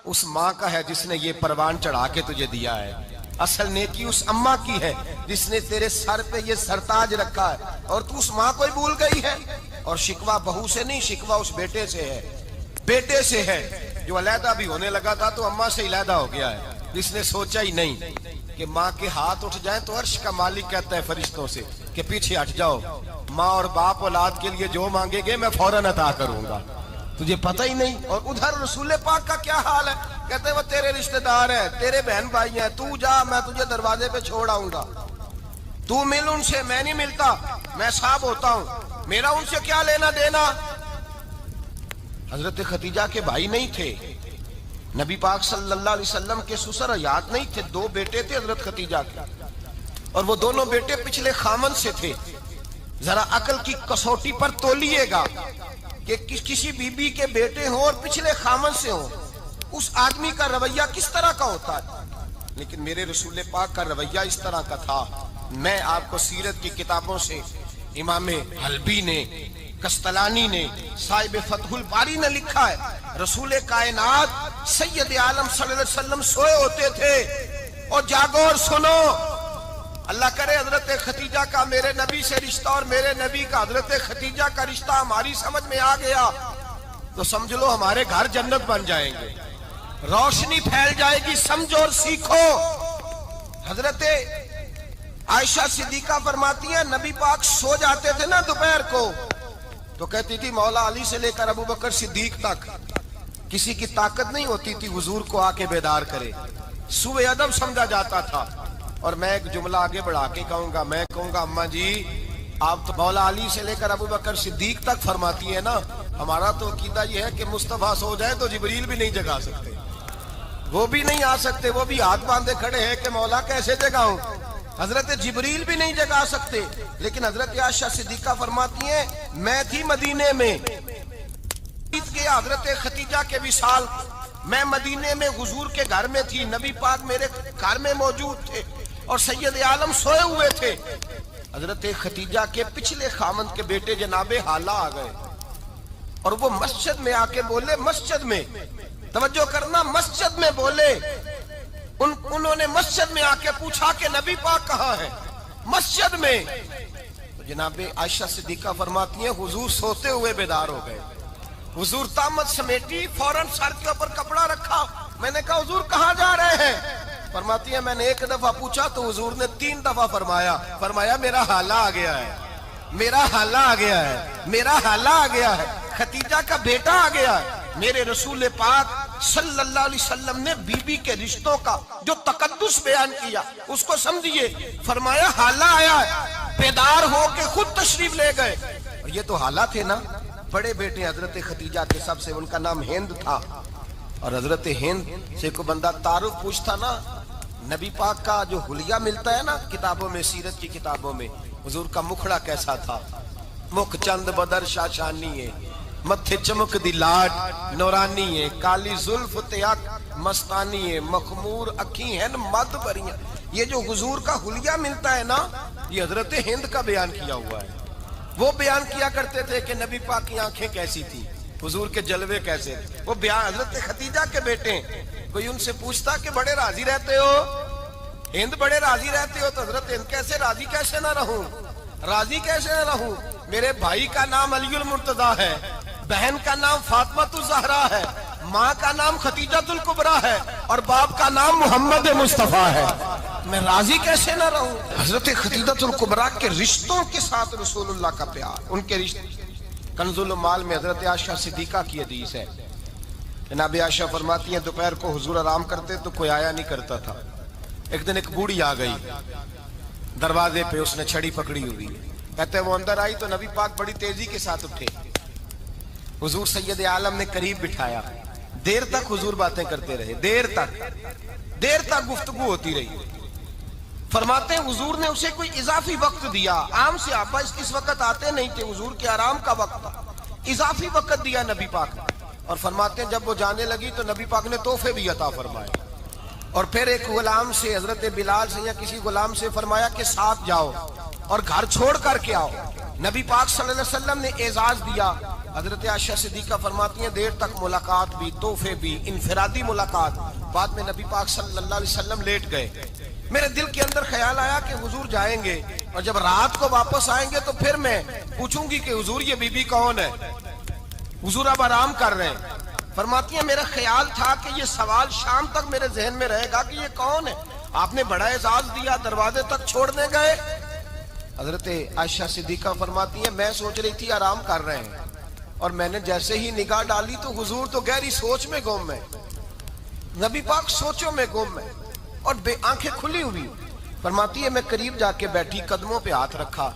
اس ماں کا ہے جس نے یہ پروان چڑھا کے تجھے دیا ہے۔ اصل نیکی اس اماں کی ہے جس نے تیرے سر پہ یہ سرتاج رکھا ہے، اور تو اس ماں کو ہی بھول گئی ہے۔ اور شکوہ بہو سے نہیں، شکوہ اس بیٹے سے ہے، بیٹے سے ہے جو علیحدہ بھی ہونے لگا تھا تو اماں سے علیحدہ ہو گیا ہے، جس نے سوچا ہی نہیں کہ ماں کے ہاتھ اٹھ جائیں تو عرش کا مالک کہتا ہے فرشتوں سے کہ پیچھے ہٹ جاؤ، ماں اور باپ اولاد کے لیے جو مانگے گے میں فوراً عطا کروں گا، تجھے پتہ ہی نہیں۔ اور ادھر رسول پاک کا کیا حال ہے؟ کہتے ہیں وہ تیرے رشتہ دار ہیں، تیرے بہن بھائی ہیں، تو جا، میں تجھے دروازے پہ چھوڑ آؤں گا، تو مل ان سے، میں نہیں ملتا، میں صاحب ہوتا ہوں، میرا ان سے کیا لینا دینا۔ حضرت خدیجہ کے بھائی نہیں تھے، نبی پاک صلی اللہ علیہ وسلم کے سسر حیات نہیں تھے، 2 بیٹے تھے حضرت خدیجہ کے، اور وہ دونوں بیٹے پچھلے خامن سے تھے۔ ذرا عقل کی کسوٹی پر تولیے گا کہ کسی بی بی کے بیٹے ہوں اور پچھلے خامن سے ہوں، اس آدمی کا رویہ کس طرح کا ہوتا ہے۔ لیکن میرے رسول پاک کا رویہ اس طرح کا تھا۔ میں آپ کو سیرت کی کتابوں سے امام حلبی نے، کستلانی نے، صاحب فتح الباری نے لکھا ہے، رسول کائنات سید عالم صلی اللہ علیہ وسلم سوئے ہوتے تھے اور جاگو اور سنو، اللہ کرے حضرت خدیجہ کا میرے نبی سے رشتہ اور میرے نبی کا حضرت خدیجہ کا رشتہ ہماری سمجھ میں آ گیا تو سمجھ لو ہمارے گھر جنت بن جائیں گے، روشنی پھیل جائے گی، سمجھو اور سیکھو۔ حضرت عائشہ صدیقہ فرماتی ہیں نبی پاک سو جاتے تھے نا دوپہر کو تو کہتی تھی مولا علی سے لے کر ابو بکر صدیق تک کسی کی طاقت نہیں ہوتی تھی حضور کو آ کے بیدار کرے، سوء ادب سمجھا جاتا تھا۔ اور میں ایک جملہ آگے بڑھا کے کہوں گا، میں کہوں گا اماں جی آپ تو مولا علی سے لے کر ابو بکر صدیق تک فرماتی ہے نا، ہمارا تو عقیدہ یہ ہے کہ مصطفیٰ سو جائے تو جبریل بھی نہیں جگا سکتے، وہ بھی نہیں آ سکتے، وہ بھی ہاتھ باندھے کھڑے ہیں کہ مولا کیسے جگاؤں، حضرت جبریل بھی نہیں جگا سکتے۔ لیکن حضرت عائشہ صدیقہ فرماتی ہیں میں تھی مدینے میں حضرت خدیجہ کے وصال، میں مدینے میں حضور کے گھر میں تھی، نبی پاک میرے گھر میں موجود تھے اور سید عالم سوئے ہوئے تھے۔ حضرت خدیجہ کے پچھلے خامند کے بیٹے جناب حالہ آ گئے اور وہ مسجد میں آ کے بولے، مسجد میں توجہ کرنا، مسجد میں بولے، انہوں نے مسجد میں آ کے پوچھا کہ نبی پاک کہاں ہے، مسجد میں۔ تو جناب عائشہ صدیقہ فرماتی ہیں حضور سوتے ہوئے بیدار ہو گئے، حضور طامت سمیٹی، فوراً سر کے اوپر کپڑا رکھا، میں نے کہا حضور کہاں جا رہے ہیں؟ فرماتی ہے میں نے 1 دفعہ پوچھا تو حضور نے 3 دفعہ فرمایا میرا حالہ آ گیا ہے، میرا حالہ آ گیا ہے، میرا حالہ آ گیا ہے، خدیجہ کا بیٹا آ گیا ہے۔ میرے رسول پاک صلی اللہ علیہ وسلم نے بی بی کے رشتوں کا جو تقدس بیان کیا اس کو سمجھیے، فرمایا حالہ آیا ہے، بیدار ہو کے خود تشریف لے گئے۔ اور یہ تو حالہ تھے نا، بڑے بیٹے حضرت خدیجہ کے سب سے، ان کا نام ہند تھا، اور حضرت ہند سے کوئی بندہ تعارف پوچھتا نا، نبی پاک کا جو حلیہ ملتا ہے نا کتابوں میں، سیرت کی کتابوں میں، حضور کا مکھڑا کیسا تھا، مکھ چند بدر شاشانی ہے، متھے چمک دی لاڈ نورانی ہے، کالی زلف تیاک مستانی ہے، مخمور اکھی ہیں مد بریاں۔ یہ جو حضور کا حلیہ ملتا ہے نا یہ حضرت ہند کا بیان کیا ہوا ہے۔ وہ بیان کیا کرتے تھے کہ نبی پاک کی آنکھیں کیسی تھی، حضور کے جلوے کیسے تھے، وہ بیان حضرت خدیجہ کے بیٹے ہیں۔ کوئی ان سے پوچھتا کہ بڑے راضی رہتے ہو ہند، بڑے راضی رہتے ہو، تو حضرت ہند کیسے راضی کیسے نہ رہوں، راضی کیسے نہ رہوں، میرے بھائی کا نام علی المرتضیٰ ہے، بہن کا نام فاطمہ الزہرا ہے، ماں کا نام خدیجہ الکبریٰ ہے اور باپ کا نام محمد مصطفیٰ ہے، میں راضی کیسے نہ رہوں۔ حضرت خدیجہ الکبریٰ کے رشتوں کے ساتھ رسول اللہ کا پیار، ان کے رشتے۔ کنز المال میں حضرت عائشہ صدیقہ کی حدیث ہے، جناب عائشہ فرماتی ہیں دوپہر کو حضور آرام کرتے تو کوئی آیا نہیں کرتا تھا۔ ایک دن ایک بوڑھی آ گئی دروازے پہ، اس نے چھڑی پکڑی ہوئی، کہتے ہیں وہ اندر آئی تو نبی پاک بڑی تیزی کے ساتھ اٹھے، حضور سید عالم نے قریب بٹھایا، دیر تک حضور باتیں کرتے رہے، دیر تک گفتگو ہوتی رہی۔ فرماتے ہیں حضور نے اسے کوئی اضافی وقت دیا، عام صحابہ اس وقت آتے نہیں تھے، حضور کے آرام کا وقت تھا، اضافی وقت دیا نبی پاک۔ اور فرماتے ہیں جب وہ جانے لگی تو نبی پاک نے تحفے بھی عطا فرمائے، اور پھر ایک غلام سے، حضرت بلال سے یا کسی غلام سے فرمایا کہ ساتھ جاؤ اور گھر چھوڑ کر کے آؤ۔ نبی پاک صلی اللہ علیہ وسلم نے اعزاز دیا۔ حضرت عائشہ صدیقہ فرماتی ہیں دیر تک ملاقات بھی، تحفے بھی، انفرادی ملاقات۔ بعد میں نبی پاک صلی اللہ علیہ وسلم لیٹ گئے۔ میرے دل کے اندر خیال آیا کہ حضور جائیں گے اور جب رات کو واپس آئیں گے تو پھر میں پوچھوں گی کہ حضور یہ بی بی کون ہے، حضور اب آرام کر رہے ہیں۔ فرماتی ہیں میرا خیال تھا کہ یہ سوال شام تک میرے ذہن میں رہے گا کہ یہ کون ہے، آپ نے بڑا اعزاز دیا، دروازے تک چھوڑنے گئے۔ حضرت عائشہ صدیقہ فرماتی ہیں میں سوچ رہی تھی آرام کر رہے ہیں، اور میں نے جیسے ہی نگاہ ڈالی تو حضور تو گہری سوچ میں گم ہے، نبی پاک سوچوں میں گم ہے اور بے آنکھیں کھلی ہوئی۔ فرماتی ہے میں قریب جا کے بیٹھی، قدموں پہ ہاتھ رکھا،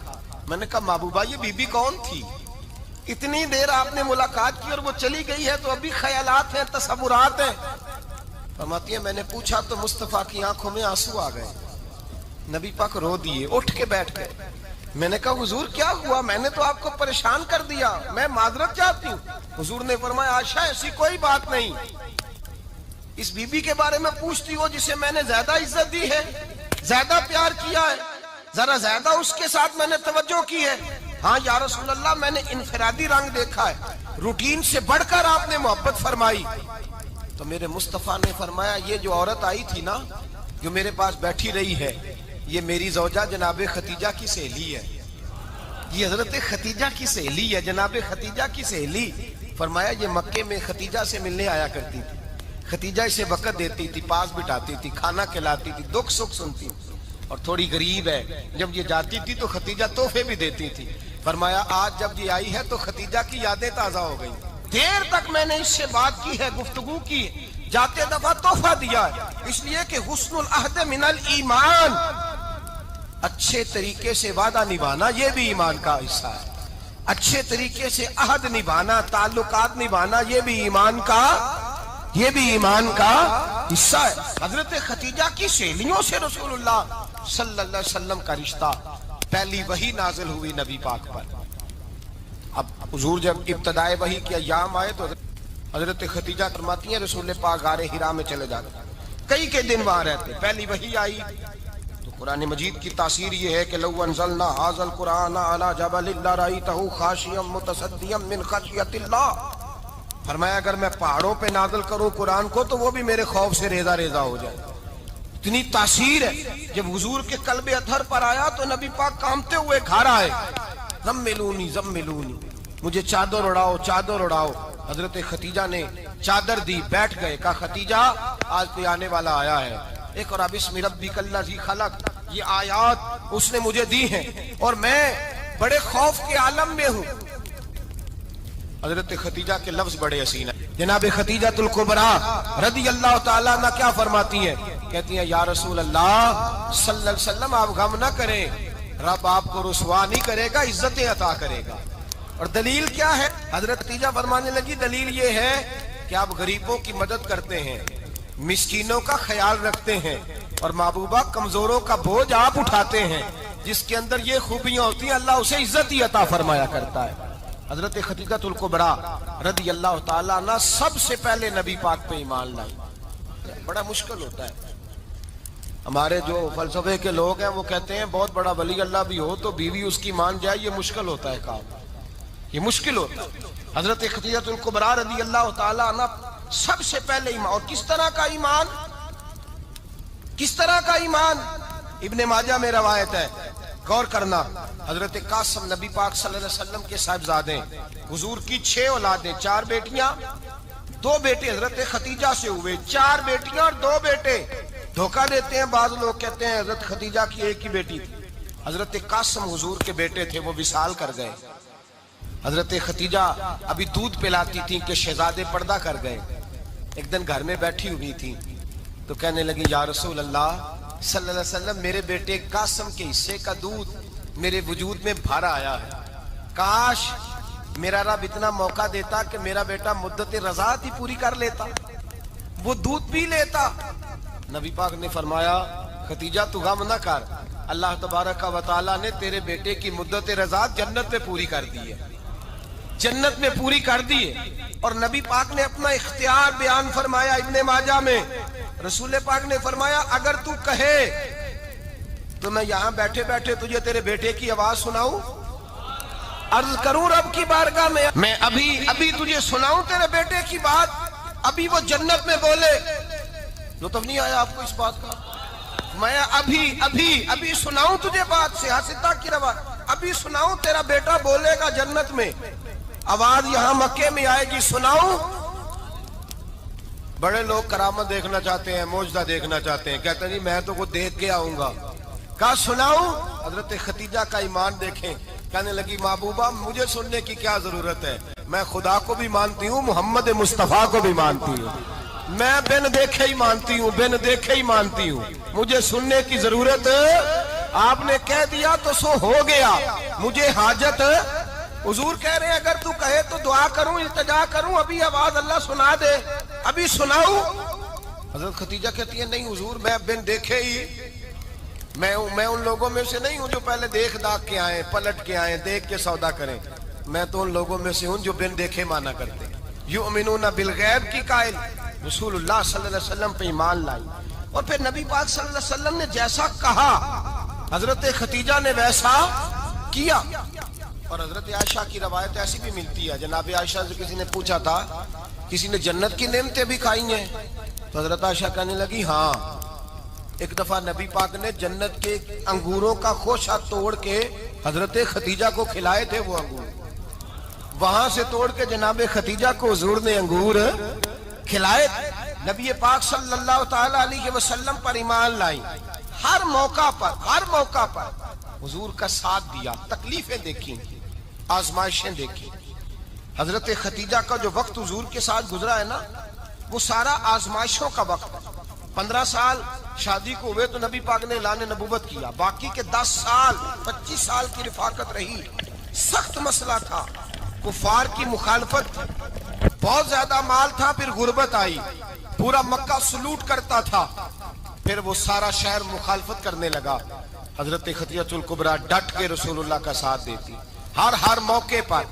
میں نے کہا محبوبہ یہ بی بی کون تھی؟ اتنی دیر آپ نے ملاقات کی اور وہ چلی گئی ہے تو ابھی خیالات ہیں، تصورات ہیں۔ فرماتی ہے میں نے پوچھا تو مصطفیٰ کی آنکھوں میں آنسو آ گئے، نبی پاک رو دیے، اٹھ کے بیٹھ گئے۔ میں نے کہا حضور کیا ہوا؟ میں نے تو آپ کو پریشان کر دیا، میں معذرت چاہتی ہوں۔ حضور نے فرمایا عائشہ ایسی کوئی بات نہیں، اس بی بی کے بارے میں پوچھتی ہو جسے میں نے زیادہ عزت دی ہے، زیادہ پیار کیا ہے، ذرا زیادہ اس کے ساتھ میں نے توجہ کی ہے۔ ہاں یا رسول اللہ میں نے انفرادی رنگ دیکھا ہے، روٹین سے بڑھ کر آپ نے محبت فرمائی۔ تو میرے مصطفیٰ نے فرمایا یہ جو عورت آئی تھی نا، جو میرے پاس بیٹھی رہی ہے، یہ میری زوجہ جناب ختیجہ کی سہیلی ہے، یہ حضرت ختیجہ کی سہیلی ہے، جناب ختیجہ کی سہیلی۔ فرمایا یہ مکے میں ختیجہ سے ملنے آیا کرتی تھی، ختیجہ اسے وقت دیتی تھی، پاس بٹھاتی تھی، کھانا کھلاتی تھی، دکھ سکھ سنتی، اور تھوڑی غریب ہے، جب یہ جاتی تھی تو ختیجہ تحفے بھی دیتی تھی۔ فرمایا آج جب یہ آئی ہے تو ختیجہ کی یادیں تازہ ہو گئی، دیر تک میں نے اس سے بات کی ہے، گفتگو کی، جاتے دفعہ تحفہ دیا ہے، اس لیے کہ حسن العہد من الایمان، اچھے طریقے سے وعدہ نبھانا یہ بھی ایمان کا حصہ ہے، اچھے طریقے سے عہد نبھانا، تعلقات نبھانا یہ بھی ایمان کا حصہ ہے۔ حضرت ختیجہ کی سہیلیوں سے رسول اللہ صلی اللہ علیہ وسلم کا رشتہ، پہلی وحی نازل ہوئی نبی پاک پر۔ اب حضور جب ابتدائے وحی کے ایام آئے تو حضرت ختیجہ فرماتی ہیں رسول پاک غار حرا میں چلے جاتے، کئی کے دن وہاں رہتے، پہلی وحی آئی تو قرآن مجید کی تاثیر یہ ہے کہ لو انزلنا ھذا القرآن علی جبل لرأیتہ خاشعا متصدعا من خشیۃ اللہ، فرمایا اگر میں پہاڑوں پہ نازل کروں قرآن کو تو وہ بھی میرے خوف سے ریزہ ریزہ ہو جائے، اتنی تاثیر ہے۔ جب حضور کے قلب اطہر پر آیا تو نبی پاک کانپتے ہوئے گھر آئے، زملونی زملونی، مجھے چادر اڑاؤ چادر اڑاؤ۔ حضرت ختیجہ نے چادر دی، بیٹھ گئے، کہا ختیجہ آج کوئی آنے والا آیا ہے، ایک اور بسم ربک الذی خلق، یہ آیات اس نے مجھے دی ہیں اور میں بڑے خوف کے عالم میں ہوں۔ حضرت ختیجہ کے لفظ بڑے حسین ہیں۔ جناب ختیجہ الکبریٰ رضی اللہ تعالیٰ عنہ کیا فرماتی ہیں؟ کہتی ہیں یا رسول اللہ صلی اللہ علیہ وسلم آپ غم نہ کریں، رب آپ کو رسوا نہیں کرے گا، عزتیں عطا کرے گا۔ اور دلیل کیا ہے؟ حضرت ختیجہ فرمانے لگی دلیل یہ ہے کہ آپ غریبوں کی مدد کرتے ہیں، مسکینوں کا خیال رکھتے ہیں، اور محبوبہ کمزوروں کا بوجھ آپ اٹھاتے ہیں، جس کے اندر یہ خوبیاں ہوتی ہیں اللہ اسے عزت ہی عطا فرمایا کرتا ہے۔ حضرت ختیجہ الکبریٰ رضی اللہ تعالیٰ عنہ سب سے پہلے نبی پاک پہ ایمان لائی۔ بڑا مشکل ہوتا ہے، ہمارے جو فلسفے کے لوگ ہیں وہ کہتے ہیں بہت بڑا ولی اللہ بھی ہو تو بیوی اس کی مان جائے، یہ مشکل ہوتا ہے کام، یہ مشکل ہوتا ہے۔ حضرت ختیجہ الکبریٰ رضی اللہ تعالیٰ عنہ سب سے پہلے ایمان، اور کس طرح کا ایمان؟ کس طرح کا ایمان؟ ابن ماجہ میں روایت ہے، غور کرنا، حضرت قاسم نبی پاک صلی اللہ علیہ وسلم کے صاحبزادے، حضور کی 6 اولادیں، 4 بیٹیاں 2 بیٹے حضرت ختیجہ سے ہوئے، 4 بیٹیاں اور 2 بیٹے۔ دھوکہ دیتے ہیں بعض لوگ، کہتے ہیں حضرت ختیجہ کی ایک ہی بیٹی تھی، حضرت قاسم حضور کے بیٹے تھے، وہ وصال کر گئے۔ حضرت ختیجہ ابھی دودھ پلاتی تھی کہ شہزادے پردہ کر گئے۔ ایک دن گھر میں بیٹھی ہوئی تھی تو کہنے لگی یا رسول اللہ صلی اللہ علیہ وسلم میرے بیٹے قاسم کے حصے کا دودھ میرے وجود میں بھر آیا ہے، کاش میرا رب اتنا موقع دیتا کہ میرا بیٹا مدت رضاعت ہی پوری کر لیتا، وہ دودھ پی لیتا۔ نبی پاک نے فرمایا ختیجہ تو غم نہ کر، اللہ تبارک و تعالیٰ نے تیرے بیٹے کی مدت رضاعت جنت میں پوری کر دی ہے، جنت میں پوری کر دی ہے۔ اور نبی پاک نے اپنا اختیار بیان فرمایا ابن ماجہ میں. رسول پاک نے فرمایا اگر تو کہے تو میں یہاں بیٹھے بیٹھے تجھے تیرے بیٹے کی آواز سناؤں, عرض کروں رب کی بارگاہ میں ابھی تجھے سناؤں تیرے بیٹے کی بات, ابھی وہ جنت میں بولے. لطف نہیں آیا آپ کو اس بات کا؟ میں ابھی سناؤں تجھے بات, سیاستہ کی روایت, ابھی سناؤں تیرا بیٹا بولے گا جنت میں, آواز یہاں مکے میں آئے گی, سناؤں. بڑے لوگ کرامت دیکھنا چاہتے ہیں, معجزہ دیکھنا چاہتے ہیں, کہتے ہیں جی میں تو وہ دیکھ کے آؤں گا. کہا سناؤں؟ حضرت خدیجہ کا ایمان دیکھیں, کہنے لگی محبوبہ مجھے سننے کی کیا ضرورت ہے, میں خدا کو بھی مانتی ہوں, محمد مصطفیٰ کو بھی مانتی ہوں, میں بن دیکھے ہی مانتی ہوں, مجھے سننے کی ضرورت آپ نے کہہ دیا تو سو ہو گیا, مجھے حاجت. حضور کہہ رہے ہیں اگر تو کہے تو دعا کروں, التجا کروں, ابھی آواز اللہ سنا دے, ابھی سناؤں. حضرت خدیجہ کہتی ہے نہیں حضور میں بن دیکھے ہی, میں ان لوگوں میں سے نہیں ہوں جو پہلے دیکھ داکھ کے آئیں, پلٹ کے آئیں, دیکھ کے سودا کریں, میں تو ان لوگوں میں سے ہوں جو بن دیکھے مانا کرتے ہیں. یؤمنون بالغیب کی قائل رسول اللہ صلی اللہ علیہ وسلم پہ ایمان لائی. اور پھر نبی پاک صلی اللہ علیہ وسلم نے جیسا کہا حضرت خدیجہ نے ویسا کیا. اور حضرت عائشہ کی روایت ایسی بھی ملتی ہے, جناب عائشہ سے کسی نے پوچھا تھا کسی نے جنت کی نعمتیں بھی کھائی ہیں, تو حضرت عائشہ کہنے لگی ہاں, ایک دفعہ نبی پاک نے جنت کے انگوروں کا خوشہ توڑ کے حضرت خدیجہ کو کھلائے تھے. وہ انگور وہاں سے توڑ کے جناب خدیجہ کو حضور نے انگور کھلائے. نبی پاک صلی اللہ تعالی علیہ وسلم پر ایمان لائی, ہر موقع پر حضور کا ساتھ دیا, تکلیفیں دیکھی, آزمائشیں دیکھی. حضرت خدیجہ کا جو وقت حضور کے ساتھ گزرا ہے نا, وہ سارا آزمائشوں کا وقت. 15 سال شادی کو ہوئے تو نبی پاک نے اعلان نبوت کیا, باقی کے 10 سال 25 سال کی رفاقت رہی. سخت مسئلہ تھا, کفار کی مخالفت, بہت زیادہ مال تھا, پھر غربت آئی, پورا مکہ سلوٹ کرتا تھا, پھر وہ سارا شہر مخالفت کرنے لگا. حضرت خدیجہ الکبریٰ ڈٹ کے رسول اللہ کا ساتھ دیتی, ہر موقع پر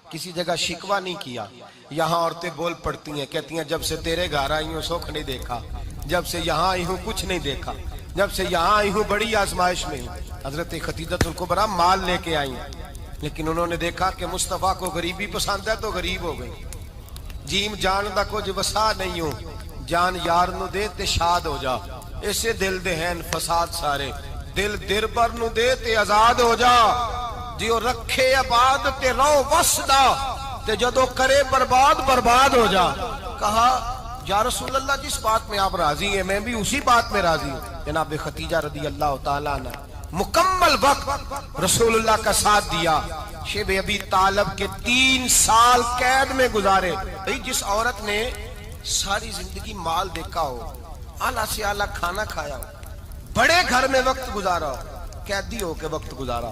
کسی جگہ شکوہ نہیں کیا. یہاں عورتیں بول پڑتی ہیں, کہتی ہیں جب سے تیرے گھر آئی ہوں سکھ نہیں دیکھا, جب سے یہاں آئی ہوں کچھ نہیں دیکھا, جب سے یہاں آئی ہوں بڑی آزمائش میں ہوں. حضرت خدیجہ الکبریٰ مال لے کے آئی, لیکن انہوں نے دیکھا کہ مصطفیٰ کو غریبی پسند ہے تو غریب ہو گئی. جیم جان دا کچھ وسا نہیں ہوں, جان یار نو دے تے شاد ہو جا, اسے دل دے ہیں فساد سارے, دل دربر نو دے تے آزاد ہو جا, جیو رکھے آباد تے رو وسدا, تے جدو کرے برباد ہو جا. کہا یا رسول اللہ جس بات میں آپ راضی ہیں میں بھی اسی بات میں راضی ہوں. جناب خدیجہ رضی اللہ تعالیٰ عنہ مکمل وقت رسول اللہ کا ساتھ دیا. شیب ابی طالب کے 3 سال قید میں گزارے. جس عورت نے ساری زندگی مال دیکھا ہو, اعلیٰ سے اعلیٰ کھانا کھایا ہو, بڑے گھر میں وقت گزارا ہو, قیدی ہو کے وقت گزارا,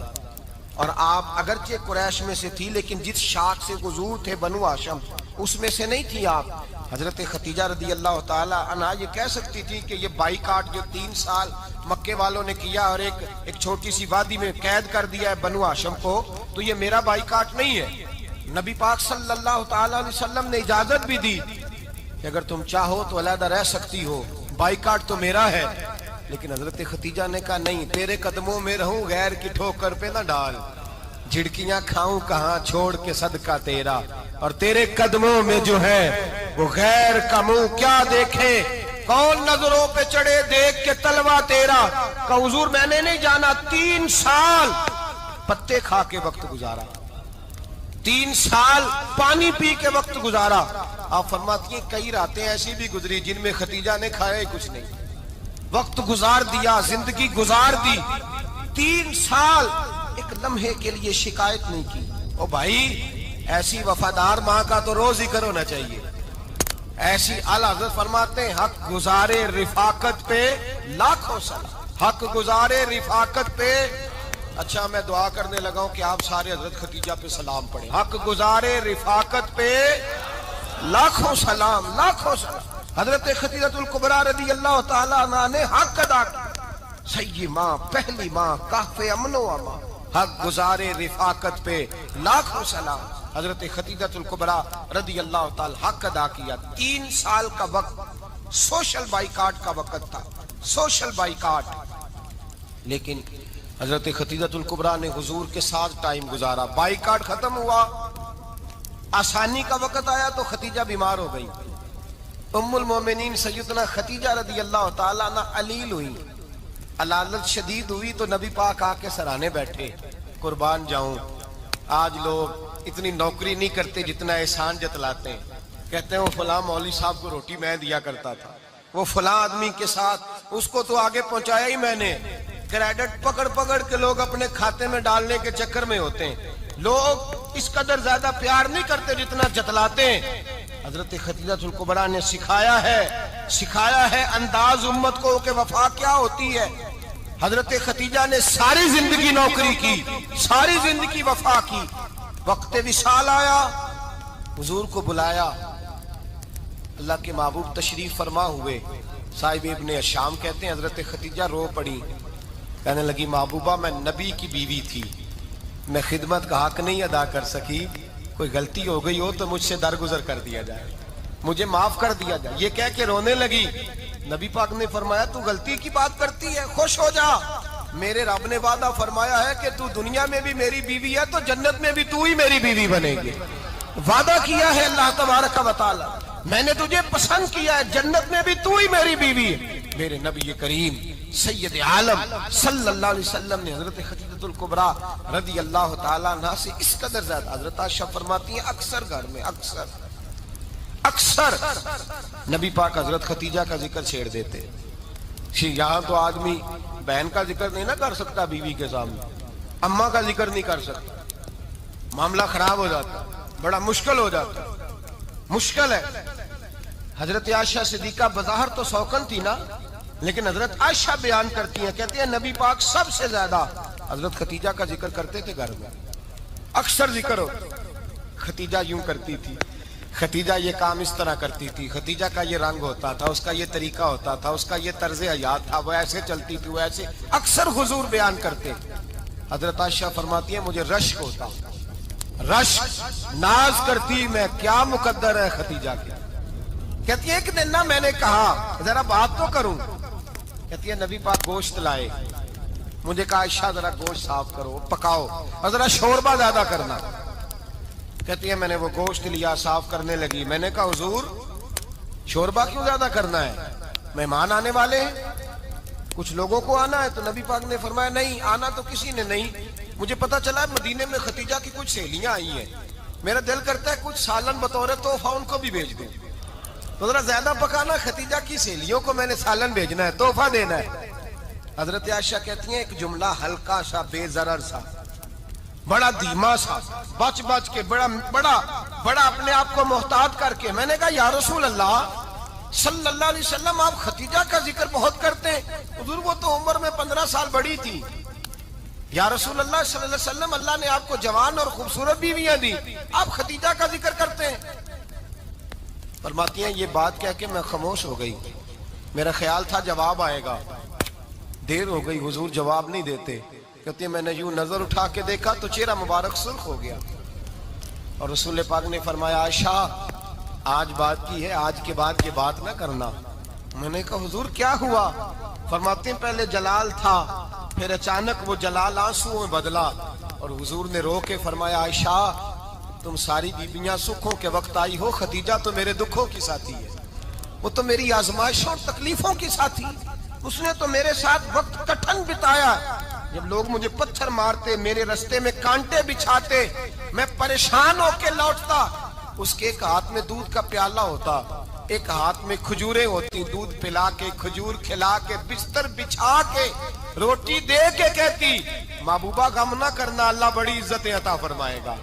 اور آپ اگرچہ قریش میں سے تھی لیکن جس شاخ سے حضور تھے بنو ہاشم اس میں سے نہیں تھی آپ. حضرت خدیجہ رضی اللہ تعالی عنہ یہ کہہ سکتی تھی کہ یہ بائیکاٹ جو 3 سال مکے والوں نے کیا اور ایک چھوٹی سی وادی میں قید کر دیا ہے بنو ہاشم کو, تو یہ میرا بائیکاٹ نہیں ہے. نبی پاک صلی اللہ تعالی علیہ وسلم نے اجازت بھی دی کہ اگر تم چاہو تو علیحدہ رہ سکتی ہو, بائیکاٹ تو میرا ہے. لیکن حضرت خدیجہ نے کہا نہیں, تیرے قدموں میں رہوں, غیر کی ٹھوکر پہ نہ ڈال, جھڑکیاں کھاؤں کہاں چھوڑ کے صدقہ تیرا, اور تیرے قدموں میں جو ہے وہ غیر کا منہ کیا دیکھے, کون نظروں پہ چڑھے دیکھ کے تلوا تیرا. کہ حضور میں نے نہیں جانا, 3 سال پتے کھا کے وقت گزارا, 3 سال پانی پی کے وقت گزارا. آپ فرماتی ہیں کئی راتیں ایسی بھی گزری جن میں خدیجہ نے کھایا ہی کچھ نہیں, وقت گزار دیا, زندگی گزار دی. 3 سال ایک لمحے کے لیے شکایت نہیں کی. او بھائی ایسی وفادار ماں کا تو روز ذکر ہونا چاہیے. ایسی اعلیٰ حضرت فرماتے ہیں حق گزارے رفاقت پہ لاکھوں سلام, حق گزارے رفاقت پہ. اچھا میں دعا کرنے لگا ہوں کہ آپ سارے حضرت خدیجہ پہ سلام پڑھیں. حق گزارے رفاقت پہ لاکھوں سلام, لاکھوں سلام. حضرت خدیجہ الکبریٰ رضی اللہ تعالیٰ عنہ نے حق ادا کیا. سیدی ماں, پہلی ماں, کہف امن و امان, حق گزارے رفاقت پہ لاکھوں سلام. حضرت خدیجہ الکبریٰ رضی اللہ تعالی حق ادا کیا. 3 سال کا وقت سوشل بائیکاٹ کا وقت تھا, سوشل بائیکاٹ. لیکن حضرت خدیجہ الکبریٰ نے حضور کے ساتھ ٹائم گزارا. بائیکاٹ ختم ہوا, آسانی کا وقت آیا تو خدیجہ بیمار ہو گئی. ام المومنین سیدنا خدیجہ رضی اللہ تعالیٰ عنہ علیل ہوئی, علالت شدید ہوئی تو نبی پاک آ کے سرانے بیٹھے. قربان جاؤں, آج لوگ اتنی نوکری نہیں کرتے جتنا احسان جتلاتے ہیں. کہتے ہیں وہ فلاں مولوی صاحب کو روٹی میں دیا کرتا تھا, وہ فلاں آدمی کے ساتھ اس کو تو آگے پہنچایا ہی میں نے. کریڈٹ پکڑ پکڑ کے لوگ اپنے کھاتے میں ڈالنے کے چکر میں ہوتے ہیں. لوگ اس قدر زیادہ پیار نہیں کرتے جتنا جتلاتے ہیں. حضرت خدیجہ الکبریٰ نے سکھایا ہے انداز امت کو کہ وفا کیا ہوتی ہے. حضرت خدیجہ نے ساری زندگی نوکری کی, ساری زندگی وفا کی. وقت وصال آیا, حضور کو بلایا. اللہ کے محبوب تشریف فرما ہوئے. صاحب ابن الشام کہتے ہیں حضرت خدیجہ رو پڑی, کہنے لگی محبوبہ میں نبی کی بیوی تھی, میں خدمت کا حق نہیں ادا کر سکی, کوئی غلطی ہو گئی ہو تو مجھ سے درگزر کر دیا جائے, مجھے معاف کر دیا جائے. یہ کہہ کے رونے لگی. نبی پاک نے فرمایا تو غلطی کی بات کرتی ہے, خوش ہو جا, میرے رب نے وعدہ فرمایا ہے کہ تو دنیا میں بھی میری بیوی ہے تو جنت میں بھی تو ہی میری بیوی بنے گی. وعدہ کیا ہے اللہ تبارک و تعالی, میں نے تجھے پسند کیا ہے, جنت میں بھی تو ہی میری بیوی ہے. میرے نبی کریم سید عالم صلی اللہ علیہ وسلم نے حضرت خدیجہ الکبریٰ رضی اللہ تعالیٰ عنہ سے اس قدر زیادہ. حضرت عائشہ فرماتی ہیں اکثر گھر میں اکثر نبی پاک حضرت خدیجہ کا ذکر چھیڑ دیتے. یہاں تو آدمی بہن کا ذکر نہیں نہ کر سکتا بیوی کے سامنے, اماں کا ذکر نہیں کر سکتا, معاملہ خراب ہو جاتا, بڑا مشکل ہو جاتا, مشکل ہے. حضرت عائشہ صدیقہ بظاہر تو سوکن تھی نا, لیکن حضرت عائشہ بیان کرتی ہیں, کہتی ہیں نبی پاک سب سے زیادہ حضرت خدیجہ کا ذکر کرتے تھے گھر میں, اکثر ذکر ہو. خدیجہ یوں کرتی تھی, خدیجہ یہ کام اس طرح کرتی تھی, خدیجہ کا یہ رنگ ہوتا تھا, اس کا یہ طریقہ ہوتا تھا, اس کا یہ طرز حیات تھا, وہ ایسے چلتی تھی, وہ ایسے, اکثر حضور بیان کرتے. حضرت عائشہ فرماتی ہیں مجھے رشک ہوتا, رشک, ناز کرتی میں, کیا مقدر ہے خدیجہ کی. کہتی ہے ایک دن نا میں نے کہا ذرا بات تو کروں, کہتی ہے نبی پاک گوشت لائے, مجھے کہا عائشہ ذرا گوشت صاف کرو, پکاؤ اور ذرا شوربہ زیادہ کرنا. کہتی ہے میں نے وہ گوشت لیا, صاف کرنے لگی. میں نے کہا حضور شوربہ کیوں زیادہ کرنا ہے, مہمان آنے والے ہیں, کچھ لوگوں کو آنا ہے. تو نبی پاک نے فرمایا نہیں, آنا تو کسی نے نہیں, مجھے پتا چلا مدینے میں خدیجہ کی کچھ سہیلیاں آئی ہیں, میرا دل کرتا ہے کچھ سالن بطور تحفہ ان کو بھی بھیج دوں. تو ذرا زیادہ پکانا, خدیجہ کی سہیلیوں کو میں نے سالن بھیجنا ہے, تحفہ دینا ہے. حضرت عائشہ کہتی ہیں ایک جملہ ہلکا سا, بے ضرر سا, بڑا دھیما سا, بچ بچ کے, بڑا اپنے آپ کو محتاط کر کے. میں نے کہا یا رسول اللہ صلی اللہ علیہ وسلم آپ خدیجہ کا ذکر بہت کرتے ہیں, حضور وہ تو عمر میں 15 سال بڑی تھی. یا رسول اللہ صلی اللہ علیہ وسلم اللہ نے آپ کو جوان اور خوبصورت بیویاں دی, آپ خدیجہ کا ذکر کرتے ہیں. فرماتی ہیں یہ بات کہہ کے میں خاموش ہو گئی, میرا خیال تھا جواب آئے گا, دیر ہو گئی, حضور جواب نہیں دیتے. کہتے ہیں میں نے یوں نظر اٹھا کے دیکھا تو چہرہ مبارک سرخ ہو گیا, اور رسول پاک نے فرمایا عائشہ آج بات کی ہے, آج کے بعد یہ بات نہ کرنا. میں نے کہا حضور کیا ہوا؟ فرماتے ہیں پہلے جلال تھا, پھر اچانک وہ جلال آنسو میں بدلا, اور حضور نے رو کے فرمایا عائشہ تم ساری بیویاں سکھوں کے وقت آئی ہو, خدیجہ تو میرے دکھوں کی ساتھی ہے, وہ تو میری آزمائشوں اور تکلیفوں کی ساتھی, اس نے تو میرے ساتھ وقت کٹھن بتایا. جب لوگ مجھے پتھر مارتے, میرے رستے میں کانٹے بچھاتے, میں پریشان ہو کے لوٹتا, اس کے ایک ہاتھ میں دودھ کا پیالہ ہوتا, ایک ہاتھ میں کھجوریں ہوتی, دودھ پلا کے, کھجور کھلا کے, بستر بچھا کے, روٹی دے کے کہتی محبوبہ غم نہ کرنا, اللہ بڑی عزتیں عطا فرمائے گا,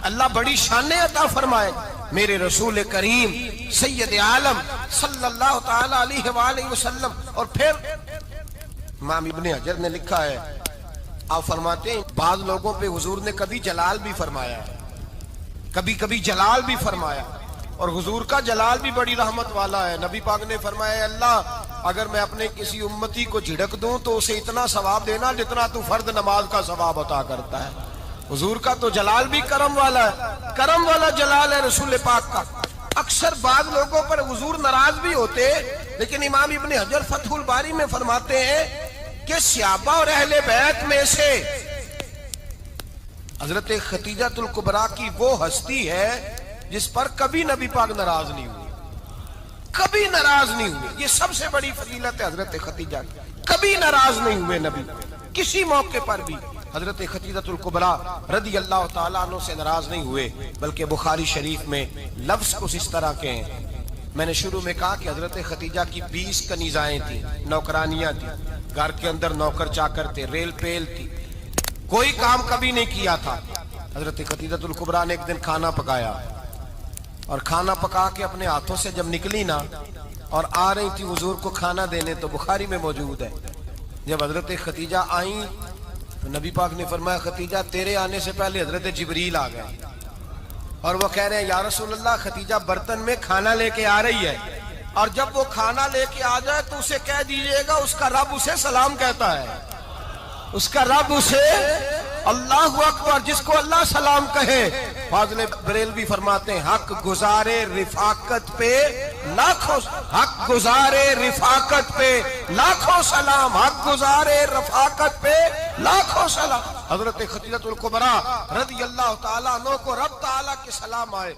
اللہ بڑی شانیں عطا فرمائے. میرے رسول کریم سید عالم صلی اللہ تعالی علیہ وآلہ وسلم. اور پھر امام ابن حجر نے لکھا ہے, آپ فرماتے ہیں بعض لوگوں پہ حضور نے کبھی جلال بھی فرمایا, کبھی جلال بھی فرمایا, اور حضور کا جلال بھی بڑی رحمت والا ہے. نبی پاک نے فرمایا اللہ اگر میں اپنے کسی امتی کو جھڑک دوں تو اسے اتنا ثواب دینا جتنا تو فرد نماز کا ثواب عطا کرتا ہے. حضور کا تو جلال بھی کرم والا ہے، کرم والا جلال ہے رسول پاک کا۔ اکثر بعض لوگوں پر حضور ناراض بھی ہوتے، لیکن امام ابن حجر فتح الباری میں فرماتے ہیں کہ صحابہ اور اہل بیت میں سے حضرت خدیجہ الکبریٰ کی وہ ہستی ہے جس پر کبھی نبی پاک ناراض نہیں ہوئے، کبھی ناراض نہیں ہوئے۔ یہ سب سے بڑی فضیلت ہے حضرت خدیجہ کی، کبھی ناراض نہیں ہوئے نبی، کسی موقع پر بھی حضرت خدیجہ الکبریٰ رضی اللہ تعالیٰ عنہ سے ناراض نہیں ہوئے۔ بلکہ بخاری شریف میں لفظ کچھ اس طرح کے ہیں، میں نے شروع میں کہا کہ حضرت خدیجہ کی 20 کنیزائیں تھیں، نوکرانیاں تھیں، گھر کے اندر نوکر چاکر تھے، ریل پیل تھی، کوئی کام کبھی نہیں کیا تھا۔ حضرت خدیجہ الکبریٰ نے ایک دن کھانا پکایا، اور کھانا پکا کے اپنے ہاتھوں سے جب نکلی نا اور آ رہی تھی حضور کو کھانا دینے، تو بخاری میں موجود ہے جب حضرت خدیجہ آئیں تو نبی پاک نے فرمایا خدیجہ تیرے آنے سے پہلے حضرت جبریل آ گئے، اور وہ کہہ رہے ہیں یا رسول اللہ خدیجہ برتن میں کھانا لے کے آ رہی ہے، اور جب وہ کھانا لے کے آ جائے تو اسے کہہ دیجئے گا اس کا رب اسے سلام کہتا ہے، اس کا رب اسے اللہ اکبر، جس کو اللہ سلام کہے۔ فاضل بریلوی فرماتے ہیں حق گزارے رفاقت پہ لاکھوں، حق گزارے رفاقت پہ لاکھوں سلام، حق گزارے رفاقت پہ لاکھوں سلام۔ حضرت خدیجہ الکبریٰ رضی اللہ تعالیٰ عنہ کو رب تعالیٰ کے سلام آئے۔